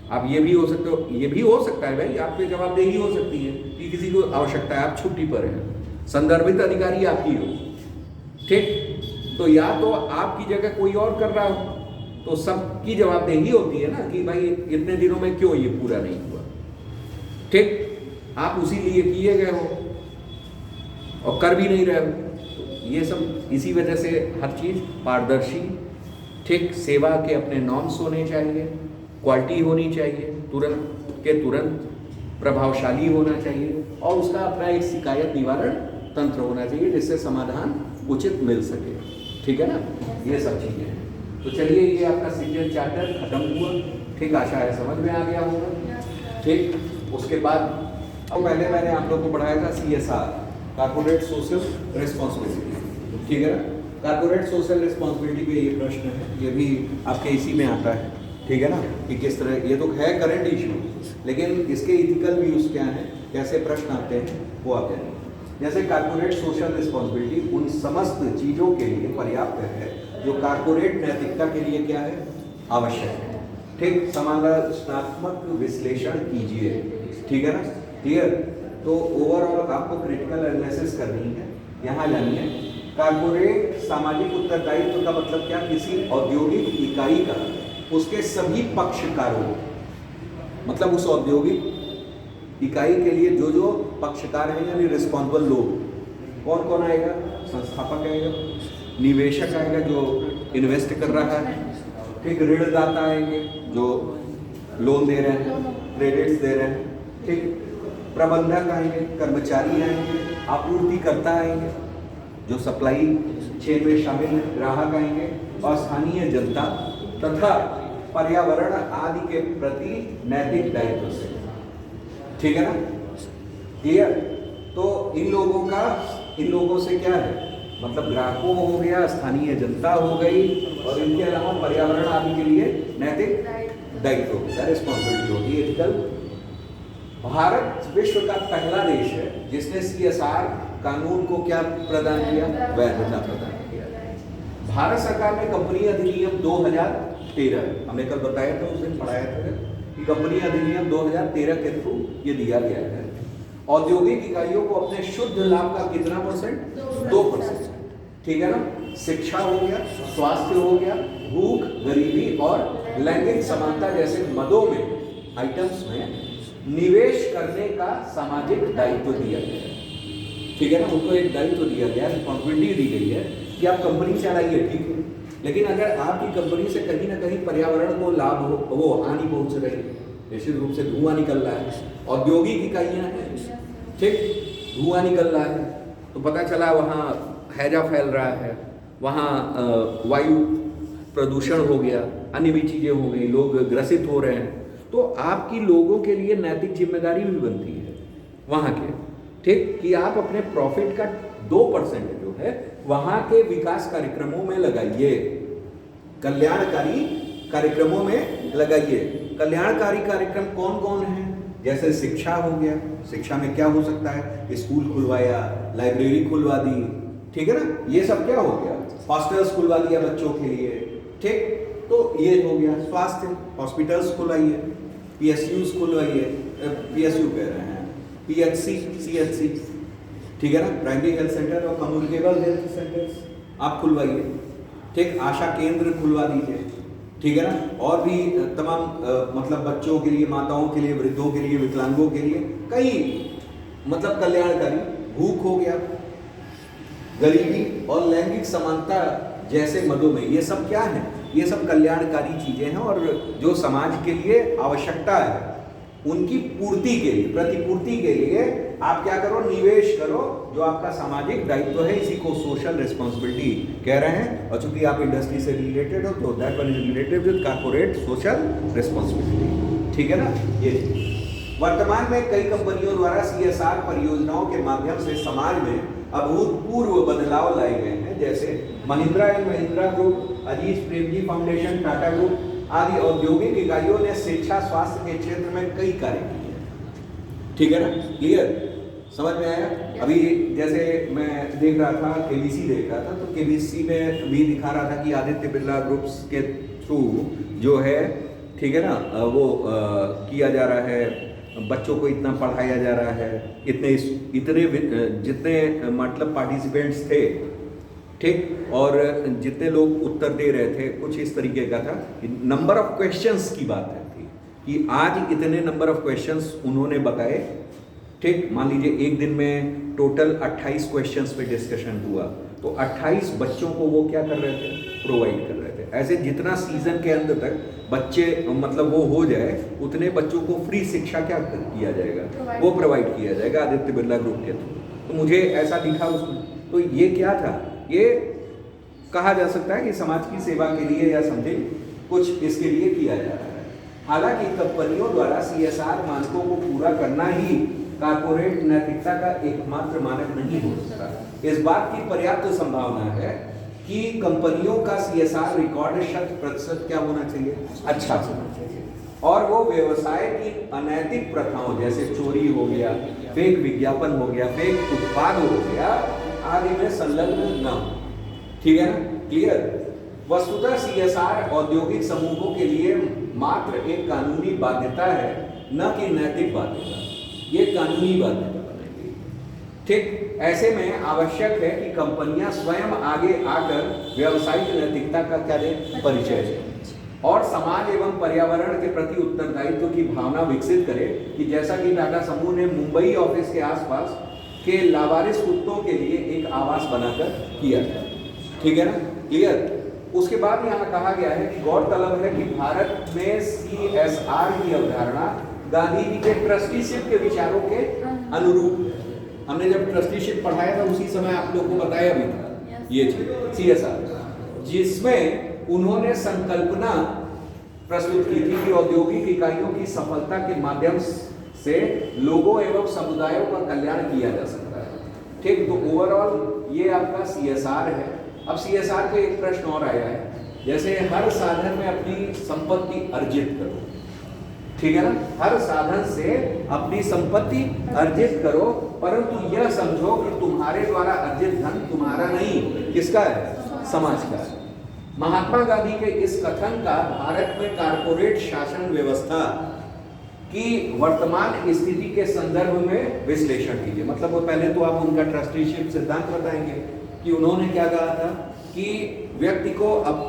आप ये भी हो सकते हो, ये भी हो सकता है भाई, आप पे जवाबदेही हो सकती है कि किसी को आवश्यकता है, आप छुट्टी पर हैं, संदर्भित अधिकारी आप ही हो, ठीक। तो या तो आपकी जगह कोई और कर रहा हो, तो सबकी जवाबदेही होती है ना कि भाई इतने दिनों में क्यों ये पूरा नहीं हुआ, ठीक। आप उसी लिए किए गए हो और कर भी नहीं रहे हो। तो ये सब इसी वजह से हर चीज़ पारदर्शी, ठीक, सेवा के अपने नॉर्म्स होने चाहिए, क्वालिटी होनी चाहिए, तुरंत प्रभावशाली होना चाहिए, और उसका अपना एक शिकायत निवारण तंत्र होना चाहिए जिससे समाधान उचित मिल सके, ठीक है ना। ये सब चीज़ें हैं। तो चलिए, ये आपका सिटीजन चार्टर खत्म हुआ, ठीक। आशा है समझ में आ गया होगा, ठीक। उसके बाद अब पहले मैंने आप लोग को पढ़ाया था CSR, कॉर्पोरेट सोशल रिस्पॉन्सिबिलिटी, ठीक है ना। कॉर्पोरेट सोशल रिस्पॉन्सिबिलिटी पे ये प्रश्न है, ये भी आपके इसी में आता है, ठीक है ना, कि किस तरह, ये तो है करंट इशू, लेकिन इसके इथिकल व्यूज क्या हैं, कैसे प्रश्न आते हैं, वो आते हैं। जैसे कॉर्पोरेट सोशल रिस्पॉन्सिबिलिटी उन समस्त चीज़ों के लिए पर्याप्त है जो कॉर्पोरेट नैतिकता के लिए क्या है, आवश्यक है, ठीक। समालोचनात्मक विश्लेषण कीजिए, ठीक है ना, क्लियर। तो ओवरऑल आपको क्रिटिकल एनालिसिस करनी है, यहाँ जानी है। कॉर्पोरेट सामाजिक उत्तरदायित्व का मतलब क्या, किसी औद्योगिक इकाई का उसके सभी पक्षकारों, मतलब उस औद्योगिक इकाई के लिए जो जो पक्षकार हैं यानी रिस्पॉन्सिबल लोग, कौन कौन आएगा, संस्थापक आएगा, निवेशक आएगा जो इन्वेस्ट कर रहा है, ठीक, ऋणदाता आएंगे जो लोन दे रहे हैं, क्रेडिट्स दे रहे हैं, ठीक, प्रबंधक आएंगे, कर्मचारी आएंगे, आपूर्तिकर्ता आएंगे जो सप्लाई चेन में शामिल है, ग्राहक आएंगे, और स्थानीय जनता तथा पर्यावरण आदि के प्रति नैतिक दायित्व से, ठीक है ना, क्लियर। तो इन लोगों से क्या है, मतलब ग्राहकों हो गया, स्थानीय जनता हो गई, और इनके अलावा पर्यावरण आदि के लिए नैतिक दायित्व होता है, रिस्पॉन्सिबिलिटी होती है, एथिकल। भारत विश्व का पहला देश है जिसने CSR कानून को क्या प्रदान किया, वैधता प्रदान किया। भारत सरकार ने कंपनी अधिनियम 2013, हमने कल बताया था, उस दिन पढ़ाया था कि कंपनी अधिनियम 2013 के थ्रू ये दिया गया है। औद्योगिक इकाइयों को अपने शुद्ध लाभ का कितना %? 2%, ठीक है ना। शिक्षा हो गया, स्वास्थ्य हो गया, भूख, गरीबी और लैंगिक समानता जैसे मदों में, आइटम्स में निवेश करने का सामाजिक दायित्व दिया गया है, ठीक है ना। उनको एक दायित्व दिया गया, रिस्पॉन्सिबिलिटी दी गई है कि आप कंपनी चलाइए, ठीक है, लेकिन अगर आपकी कंपनी से कहीं ना कहीं पर्यावरण को लाभ हो, वो हानि पहुंच रही है, निश्चित रूप से धुआं निकल रहा है, औद्योगिक इकाइयाँ हैं, ठीक, धुआं निकल रहा है, तो पता चला वहाँ हैजा फैल रहा है, वहाँ वायु प्रदूषण हो गया, अन्य भी चीज़ें हो गई, लोग ग्रसित हो रहे हैं, तो आपकी लोगों के लिए नैतिक जिम्मेदारी भी बनती है वहाँ के, ठीक, कि आप अपने प्रॉफिट का 2% जो है वहाँ के विकास कार्यक्रमों में लगाइए, कल्याणकारी कार्यक्रमों में लगाइए। कल्याणकारी कार्यक्रम कौन कौन है, जैसे शिक्षा हो गया, शिक्षा में क्या हो सकता है, स्कूल खुलवाया, लाइब्रेरी खुलवा दी, ठीक है ना, ये सब क्या हो गया, हॉस्टल्स खुलवा दिया बच्चों के लिए, ठीक, तो ये हो गया। स्वास्थ्य, हॉस्पिटल्स खुलवाइए, PSUs खुलवाइए, PSU कह रहे हैं, PHC, CHC, ठीक है ना, प्राइमरी हेल्थ सेंटर और कम्युनिकेबल हेल्थ सेंटर्स आप खुलवाइए, ठीक, आशा केंद्र खुलवा दीजिए, ठीक है ना, और भी तमाम मतलब बच्चों के लिए, माताओं के लिए, वृद्धों के लिए, विकलांगों के लिए कई मतलब कल्याणकारी। भूख हो गया, गरीबी और लैंगिक समानता जैसे मदों में, ये सब क्या है, ये सब कल्याणकारी चीजें हैं और जो समाज के लिए आवश्यकता है, उनकी पूर्ति के लिए, प्रतिपूर्ति के लिए आप क्या करो, निवेश करो, जो आपका सामाजिक दायित्व है। इसी को सोशल रिस्पॉन्सिबिलिटी कह रहे हैं। और चूंकि आप इंडस्ट्री से रिलेटेड हो तो that one is related with corporate social responsibility. ठीक है ना। ये वर्तमान में कई कंपनियों द्वारा CSR परियोजनाओं के माध्यम से समाज में अभूतपूर्व बदलाव लाए गए हैं, जैसे Mahindra and Mahindra group, Aziz Premji foundation, Tata group आदि औद्योगिक इकाइयों ने शिक्षा स्वास्थ्य के क्षेत्र में कई कार्य किए हैं। ठीक है ना, क्लियर, समझ में आया। अभी जैसे मैं देख रहा था, KBC देख रहा था, तो KBC में भी दिखा रहा था कि आदित्य बिरला ग्रुप्स के थ्रू जो है, ठीक है ना, वो किया जा रहा है, बच्चों को इतना पढ़ाया जा रहा है, इतने जितने मतलब पार्टिसिपेंट्स थे, ठीक, और जितने लोग उत्तर दे रहे थे, कुछ इस तरीके का था। नंबर ऑफ क्वेश्चंस की बात है कि आज इतने नंबर ऑफ क्वेश्चंस उन्होंने बताए। ठीक, मान लीजिए एक दिन में टोटल 28 क्वेश्चंस पे डिस्कशन हुआ, तो 28 बच्चों को वो क्या कर रहे थे, प्रोवाइड कर रहे थे। ऐसे जितना सीजन के अंत तक बच्चे मतलब वो हो जाए, उतने बच्चों को फ्री शिक्षा क्या किया जाएगा, वो प्रोवाइड किया जाएगा आदित्य बिरला ग्रुप के थ्रू। तो मुझे ऐसा दिखा उसमें, तो ये क्या था, ये कहा जा सकता है कि समाज की सेवा के लिए या समथिंग कुछ इसके लिए किया जा रहा है। हालांकि कंपनियों द्वारा CSR मानकों को पूरा करना ही कॉर्पोरेट नैतिकता का एकमात्र मानक नहीं हो सकता। इस बात की पर्याप्त संभावना है कि कंपनियों का CSR रिकॉर्ड 100% क्या होना चाहिए, अच्छा होना चाहिए, और वो व्यवसाय की अनैतिक प्रथाओं जैसे चोरी हो गया, फेक विज्ञापन हो गया, फेक उत्पाद हो गया आदि में संलग्न न हो। ठीक है ना, क्लियर। वस्तुतः CSR औद्योगिक समूहों के लिए मात्र एक कानूनी बाध्यता है, न कि नैतिक बाध्यता। ये कानूनी बाध्यता बनेगी। ठीक, ऐसे में आवश्यक है कि कंपनियां स्वयं आगे आकर व्यावसायिक नैतिकता का क्या दें, परिचय दें, और समाज एवं पर्यावरण के प्रति उत्तरदायित्व की भावना विकसित करे, कि जैसा कि टाटा समूह ने मुंबई ऑफिस के आसपास के लावारिस कुत्तों के लिए एक आवास बनाकर किया था। ठीक है ना, क्लियर। उसके बाद यहाँ कहा गया है कि गौरतलब है कि भारत में CSR की अवधारणा गांधी जी के ट्रस्टीशिप के विचारों के अनुरूप है। हमने जब ट्रस्टीशिप पढ़ाया था उसी समय आप लोगों को बताया भी था ये CSR, जिसमें उन्होंने संकल्पना प्रस्तुत की थी कि औद्योगिक इकाइयों की सफलता के माध्यम से लोगों एवं समुदायों का कल्याण किया जा सकता है। ठीक, तो ओवरऑल ये आपका CSR है। अब CSR पे एक प्रश्न और आया है, जैसे हर साधन में अपनी संपत्ति अर्जित करो। ठीक है ना, हर साधन से अपनी संपत्ति अर्जित करो, परंतु यह समझो कि तुम्हारे द्वारा अर्जित धन तुम्हारा नहीं, किसका है, समाज का है। महात्मा गांधी के इस कथन का भारत में कारपोरेट शासन व्यवस्था की वर्तमान स्थिति के संदर्भ में विश्लेषण कीजिए। मतलब वो पहले तो आप उनका ट्रस्टीशिप सिद्धांत बताएंगे कि उन्होंने क्या कहा था कि व्यक्ति को अब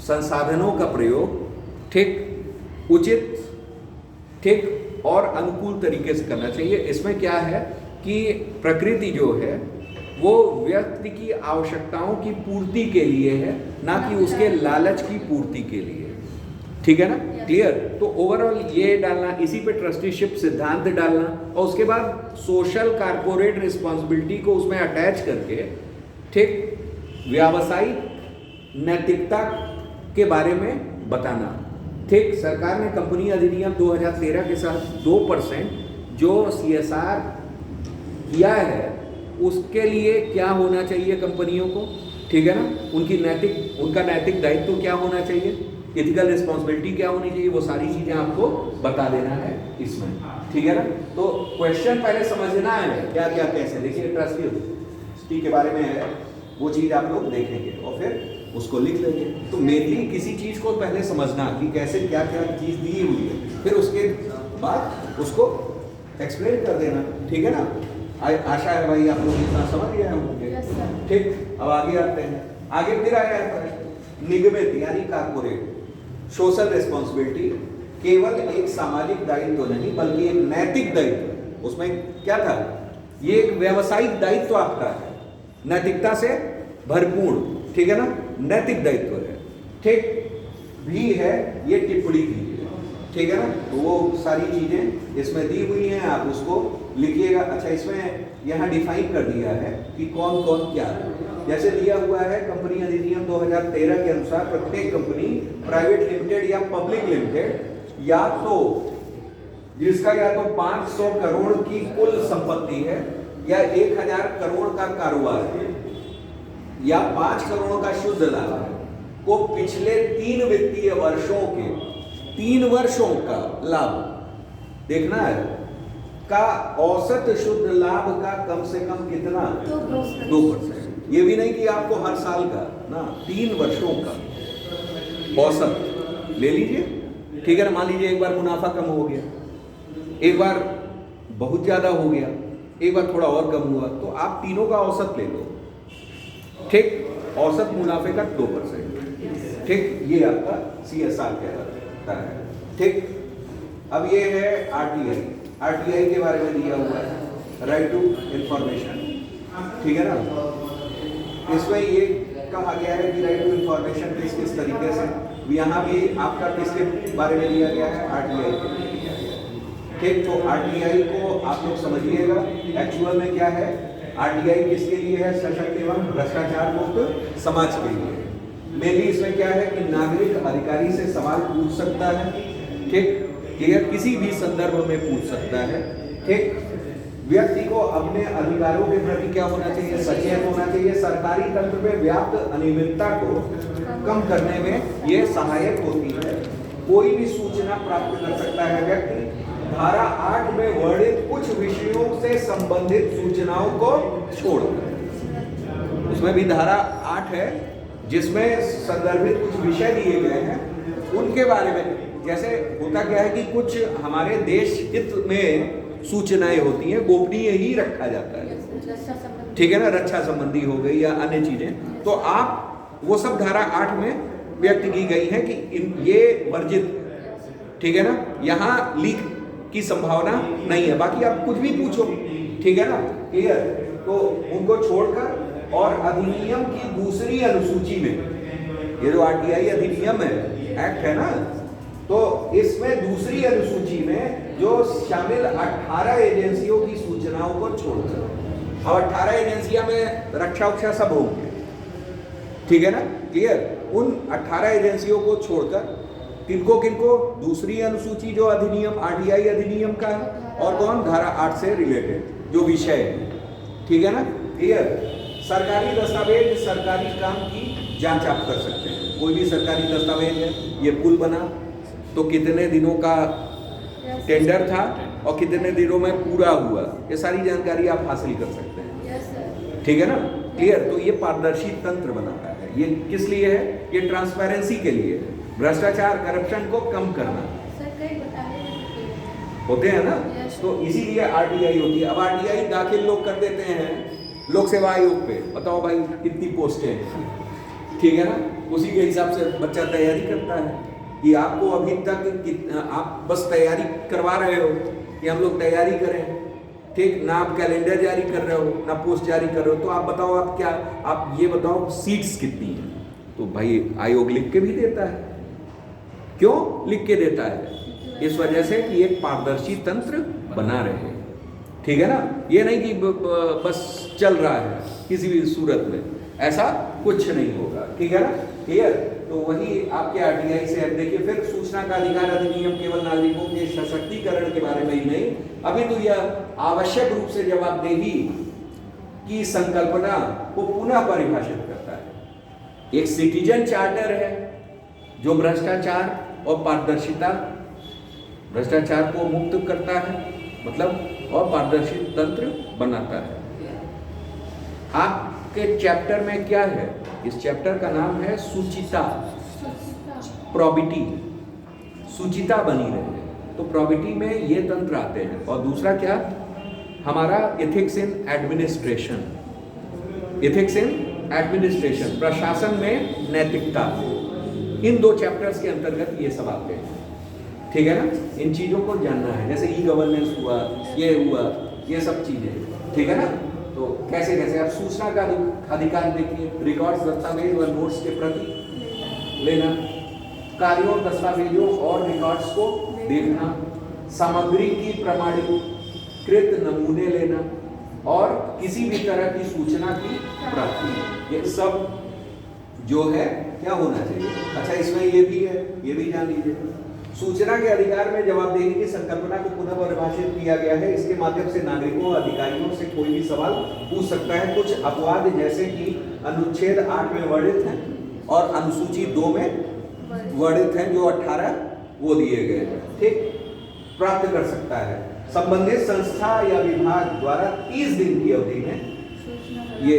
संसाधनों का प्रयोग ठीक, उचित, ठीक और अनुकूल तरीके से करना चाहिए। इसमें क्या है कि प्रकृति जो है वो व्यक्ति की आवश्यकताओं की पूर्ति के लिए है, ना कि उसके लालच की पूर्ति के लिए। ठीक है ना, क्लियर। तो ओवरऑल ये डालना, इसी पे ट्रस्टीशिप सिद्धांत डालना, और उसके बाद सोशल कॉर्पोरेट रिस्पॉन्सिबिलिटी को उसमें अटैच करके ठीक व्यावसायिक नैतिकता के बारे में बताना। ठीक, सरकार ने कंपनी अधिनियम 2013 के साथ 2% जो CSR किया है उसके लिए क्या होना चाहिए कंपनियों को। ठीक है ना, उनका नैतिक दायित्व क्या होना चाहिए, एथिकल रिस्पॉन्सिबिलिटी क्या होनी चाहिए, वो सारी चीजें आपको बता देना है इसमें। ठीक है ना, तो क्वेश्चन पहले समझना है क्या क्या कैसे। देखिए ट्रस्टी के बारे में है, वो चीज आप लोग देखेंगे और फिर उसको लिख लेंगे। तो मेनली किसी चीज को पहले समझना कि कैसे क्या क्या चीज दी हुई है, फिर उसके बाद उसको एक्सप्लेन कर देना। ठीक है ना, आशा है भाई आप लोग इतना समझ गए होंगे। ठीक, अब आगे आते हैं। आगे फिर आया है निगमित यानी कॉर्पोरेट सोशल रिस्पॉन्सिबिलिटी केवल एक सामाजिक दायित्व नहीं बल्कि एक नैतिक दायित्व। उसमें क्या था, ये एक व्यावसायिक दायित्व आपका है, नैतिकता से भरपूर। ठीक है ना, नैतिक दायित्व है। ठीक भी है, ये टिप्पणी कीजिए। ठीक है ना। तो वो सारी चीजें इसमें दी हुई हैं, आप उसको लिखिएगा। अच्छा, इसमें यहाँ डिफाइन कर दिया है कि कौन कौन क्या है। जैसे दिया हुआ है कंपनी अधिनियम 2013 के अनुसार प्रत्येक कंपनी प्राइवेट लिमिटेड या पब्लिक लिमिटेड या तो जिसका या तो 500 करोड़ की कुल संपत्ति है या 1000 करोड़ का कारोबार है या 5 करोड़ का शुद्ध लाभ है को पिछले 3 वित्तीय वर्षों के 3 वर्षों का लाभ देखना है का औसत शुद्ध लाभ का कम से कम कितना 2%। ये भी नहीं कि आपको हर साल का ना, 3 वर्षों का औसत ले लीजिए। ठीक है ना। मान लीजिए एक बार मुनाफा कम हो गया, एक बार बहुत ज्यादा हो गया, एक बार थोड़ा और कम हुआ, तो आप तीनों का औसत ले लो। ठीक, औसत मुनाफे का 2%। ठीक, ये आपका CSR कहलाता है। ठीक, अब ये है RTI। RTI के बारे में दिया हुआ है, राइट टू इंफॉर्मेशन। ठीक है ना। इसमें ये कहा गया है कि राइट टू इंफॉर्मेशन किस किस तरीके से, यहाँ भी आपका किसके बारे में दिया गया है, RTI के लिए दिया गया है। ठीक, तो RTI को आप लोग समझिएगा एक्चुअल में क्या है। RTI किसके लिए है, सशक्त एवं भ्रष्टाचार मुक्त समाज के लिए। मेनली इसमें क्या है कि नागरिक अधिकारी से सवाल पूछ सकता है। ठीक, क्लियर, किसी भी संदर्भ में पूछ सकता है। ठीक, व्यक्ति को अपने अधिकारों के प्रति क्या होना चाहिए, सचेत होना चाहिए। सरकारी तंत्र में व्याप्त अनियमितता को कम करने में ये सहायक होती है। कोई भी सूचना प्राप्त कर सकता है व्यक्ति धारा 8 में वर्णित कुछ विषयों से संबंधित सूचनाओं को छोड़कर। उसमें भी धारा 8 है जिसमें संदर्भित कुछ विषय दिए गए हैं, उनके बारे में। जैसे होता क्या है कि कुछ हमारे देश हित में सूचनाएं होती हैं, गोपनीय ही रखा जाता है। ठीक है ना, रक्षा संबंधी हो गई या अन्य चीजें, तो आप वो सब धारा 8 में व्यक्त की गई है कि ये वर्जित। ठीक है ना, यहाँ लीक की संभावना नहीं है। बाकी आप कुछ भी पूछो, ठीक है ना, क्लियर। तो उनको छोड़कर और अधिनियम की दूसरी अनुसूची में, ये जो RTI अधिनियम है, एक्ट है ना, तो इसमें दूसरी अनुसूची में जो शामिल 18 एजेंसियों की सूचनाओं को छोड़कर, अब 18 एजेंसियां में रक्षा उक्षा सब होंगे। ठीक है ना, क्लियर। उन 18 एजेंसियों को छोड़कर किनको किनको, दूसरी अनुसूची जो अधिनियम RTI अधिनियम का है, और कौन, धारा 8 से रिलेटेड जो विषय है। ठीक है ना, क्लियर। सरकारी दस्तावेज, सरकारी काम की जांच आप कर सकते हैं। कोई भी सरकारी दस्तावेज है, ये पुल बना तो कितने दिनों का टेंडर था और कितने दिनों में पूरा हुआ, ये सारी जानकारी आप हासिल कर सकते हैं। ठीक है ना, क्लियर। तो ये पारदर्शी तंत्र बनाता है। ये किस लिए है, ये ट्रांसपेरेंसी के लिए है, भ्रष्टाचार करप्शन को कम करना होते हैं ना। तो इसीलिए RTI होती है। अब RTI दाखिल लोग कर देते हैं लोक सेवा आयोग पे, बताओ भाई कितनी पोस्टें हैं। ठीक है ना, उसी के हिसाब से बच्चा तैयारी करता है कि आपको अभी तक आप बस तैयारी करवा रहे हो कि हम लोग तैयारी करें। ठीक ना, आप कैलेंडर जारी कर रहे हो ना पोस्ट जारी कर रहे हो, तो आप बताओ आप क्या, आप ये बताओ सीट्स कितनी हैं। तो भाई आयोग लिख के भी देता है। क्यों लिख के देता है, इस वजह से कि एक पारदर्शी तंत्र बना रहे। ठीक है ना, ये नहीं कि बस चल रहा है किसी भी सूरत में, ऐसा कुछ नहीं होगा। ठीक है ना, क्लियर। तो वही आपके RTI से अब देखिए, फिर सूचना का अधिकार अधिनियम केवल नागरिकों के सशक्तिकरण के बारे में ही नहीं, अभी तो यह आवश्यक रूप से जवाबदेही की संकल्पना को पुनः परिभाषित करता है। एक सिटीजन चार्टर है जो भ्रष्टाचार और पारदर्शिता, भ्रष्टाचार को मुक्त करता है, मतलब और पारदर्शी तंत्र बनाता है। आपके चैप्टर में क्या है, इस चैप्टर का नाम है सुचिता, प्रोबिटी। सुचिता बनी रहे, तो प्रोबिटी में ये तंत्र आते हैं। और दूसरा क्या, हमारा ethics in administration, ethics in administration, प्रशासन में नैतिकता। इन 2 चैप्टर्स के अंतर्गत ये सब आते हैं। ठीक है ना, इन चीजों को जानना है। जैसे ई-गवर्नेंस हुआ, ये सब चीजें। ठीक है ना, तो कैसे कैसे आप सूचना का अधिकार देखिए, रिकॉर्ड्स, दस्तावेज और नोट्स के प्रति लेना, कार्यों, दस्तावेजों और रिकॉर्ड्स को देखना, सामग्री की प्रमाणीकृत नमूने लेना और किसी भी तरह की सूचना की प्राप्ति, ये सब जो है क्या होना चाहिए। अच्छा, इसमें ये भी है, ये भी जान लीजिए। सूचना के अधिकार में जवाबदेही की संकल्पना को पुनः परिभाषित किया गया है। इसके माध्यम से नागरिकों और अधिकारियों से कोई भी सवाल पूछ सकता है। कुछ अपवाद जैसे कि अनुच्छेद 8 में वर्णित है और अनुसूची 2 में वर्णित है, जो 18 वो दिए गए हैं, ठीक, प्राप्त कर सकता है। संबंधित संस्था या विभाग द्वारा 30 दिन की अवधि में, ये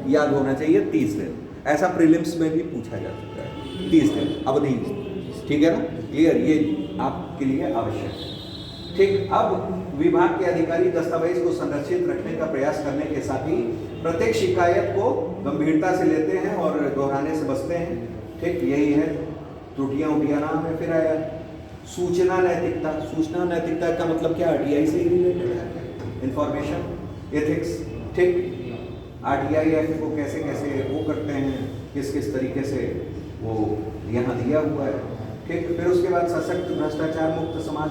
याद होना चाहिए 30 दिन, ऐसा प्रीलिम्स में भी पूछा जा सकता है, 30 दिन अवधि, ठीक है ना, क्लियर, ये आपके लिए आवश्यक है, ठीक। अब विभाग के अधिकारी दस्तावेज को संरक्षित रखने का प्रयास करने के साथ ही प्रत्येक शिकायत को गंभीरता से लेते हैं और दोहराने से बचते हैं, ठीक, यही है। त्रुटियां उटियां नाम में फिर आया सूचना नैतिकता। सूचना नैतिकता का मतलब क्या, आरटीआई से ही रिलेटेड है, इंफॉर्मेशन एथिक्स, ठीक। आरटीआई एक्ट को कैसे कैसे वो करते हैं, किस किस तरीके से वो यहाँ दिया हुआ है, ठीक। फिर उसके बाद सशक्त भ्रष्टाचार मुक्त समाज,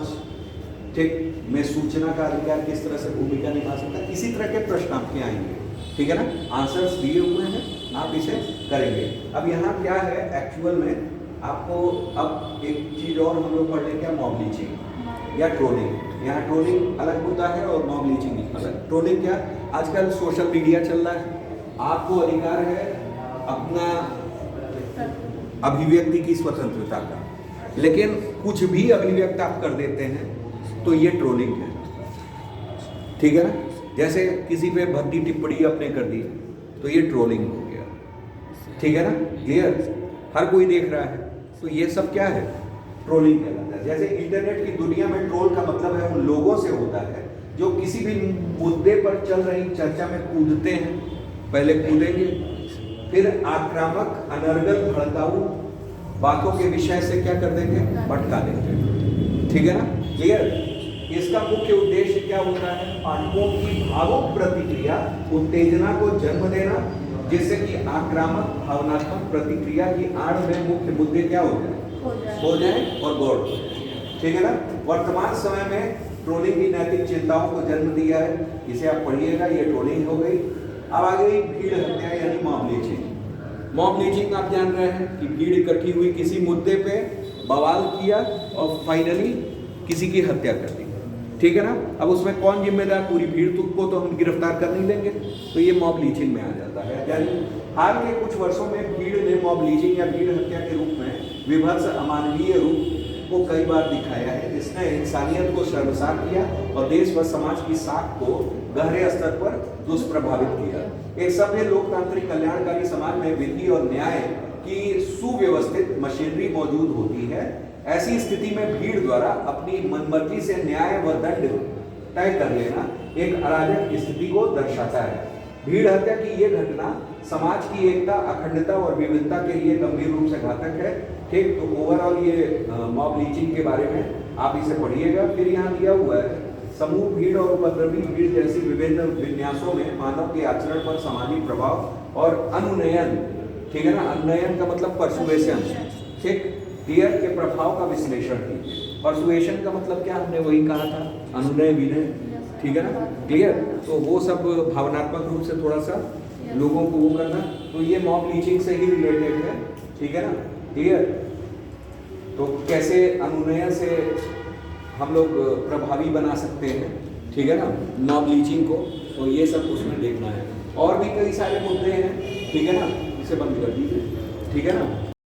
ठीक, में सूचना का अधिकार किस तरह से भूमिका निभा सकता है, इसी तरह के प्रश्न आपके आएंगे, ठीक है ना, आंसर्स दिए हुए हैं, आप इसे करेंगे। अब यहाँ क्या है एक्चुअल में, आपको अब एक चीज और हम लोग पढ़ लेंगे, मॉब लीचिंग या ट्रोलिंग। यहाँ ट्रोलिंग अलग होता है और मॉब लीचिंग अलग। ट्रोलिंग क्या, आजकल सोशल मीडिया चल रहा है, आपको अधिकार है अपना अभिव्यक्ति की स्वतंत्रता का, लेकिन कुछ भी अभिव्यक्त आप कर देते हैं तो ये ट्रोलिंग है, ठीक है ना। जैसे किसी पे भद्दी टिप्पणी आपने कर दी तो ये ट्रोलिंग हो गया, ठीक है ना, क्लियर, हर कोई देख रहा है, तो ये सब क्या है, ट्रोलिंग कहलाता है। जैसे इंटरनेट की दुनिया में ट्रोल का मतलब है उन लोगों से होता है जो किसी भी मुद्दे पर चल रही चर्चा में कूदते हैं, पहले कूदेंगे, फिर आक्रामक, अनर्गल, भड़काऊ बातों के विषय से क्या कर देंगे, भटका देंगे, ठीक है ना, क्लियर। इसका मुख्य उद्देश्य क्या होता है, पाठकों की भावुक प्रतिक्रिया, उत्तेजना को जन्म देना, जिससे कि आक्रामक भावनात्मक प्रतिक्रिया की आड़ में मुख्य मुद्दे क्या हो जाए और गौर हो जाए, ठीक है ना। वर्तमान समय में ट्रोलिंग की नैतिक चिंताओं को जन्म दिया है, इसे आप पढ़िएगा, ये ट्रोलिंग हो गई। अब आ गई भीड़ हत्या यानी मॉब लीचिंग। मॉब लीचिंग आप जान रहे हैं कि भीड़ इकट्ठी हुई, किसी मुद्दे पे बवाल किया और फाइनली किसी की हत्या कर दी, ठीक है ना। अब उसमें कौन जिम्मेदार, पूरी भीड़ को तो हम गिरफ्तार कर नहीं लेंगे, तो ये मॉब लीचिंग में आ जाता है। यानी हाल के कुछ वर्षों में भीड़ ने मॉब लीचिंग या भीड़ हत्या के रूप में विभत्स अमानवीय रूप को कई बार दिखाया है, जिसने इंसानियत को शर्मसार किया और देश व समाज की साख को गहरे स्तर पर दुष्प्रभावित किया। एक सभ्य लोकतांत्रिक कल्याणकारी समाज में विधि और न्याय की सुव्यवस्थित मशीनरी मौजूद होती है। ऐसी स्थिति में भीड़ द्वारा अपनी मनमर्जी से न्याय व दंड तय कर लेना एक अराजक स्थिति को दर्शाता है। भीड़ हत्या की ये घटना समाज की एकता, अखंडता और विविधता के लिए गंभीर रूप से घातक है, ठीक। तो ओवरऑल ये मॉब लीचिंग के बारे में आप इसे पढ़िएगा। फिर यहाँ दिया हुआ है समूह भीड़ और उपद्रवी भीड़ जैसी विभिन्न विन्यासों में मानव के आचरण पर सामाजिक प्रभाव और अनुनयन, ठीक है ना, अनुनयन का मतलब परसुएशन, ठीक, क्लियर, के प्रभाव का विश्लेषण कीजिए। परसुएशन का मतलब क्या, हमने वही कहा था, अनुनय विनय, ठीक है ना, क्लियर। तो वो सब भावनात्मक रूप से थोड़ा सा लोगों को वो करना, तो ये मॉब लीचिंग से ही रिलेटेड है, ठीक है ना, क्लियर। तो कैसे अनुनय से हम लोग प्रभावी बना सकते हैं, ठीक है ना, मॉब लीचिंग को, तो ये सब उसमें देखना है। और भी कई सारे मुद्दे हैं, ठीक है ना, इसे बंद कर दीजिए, ठीक है ना।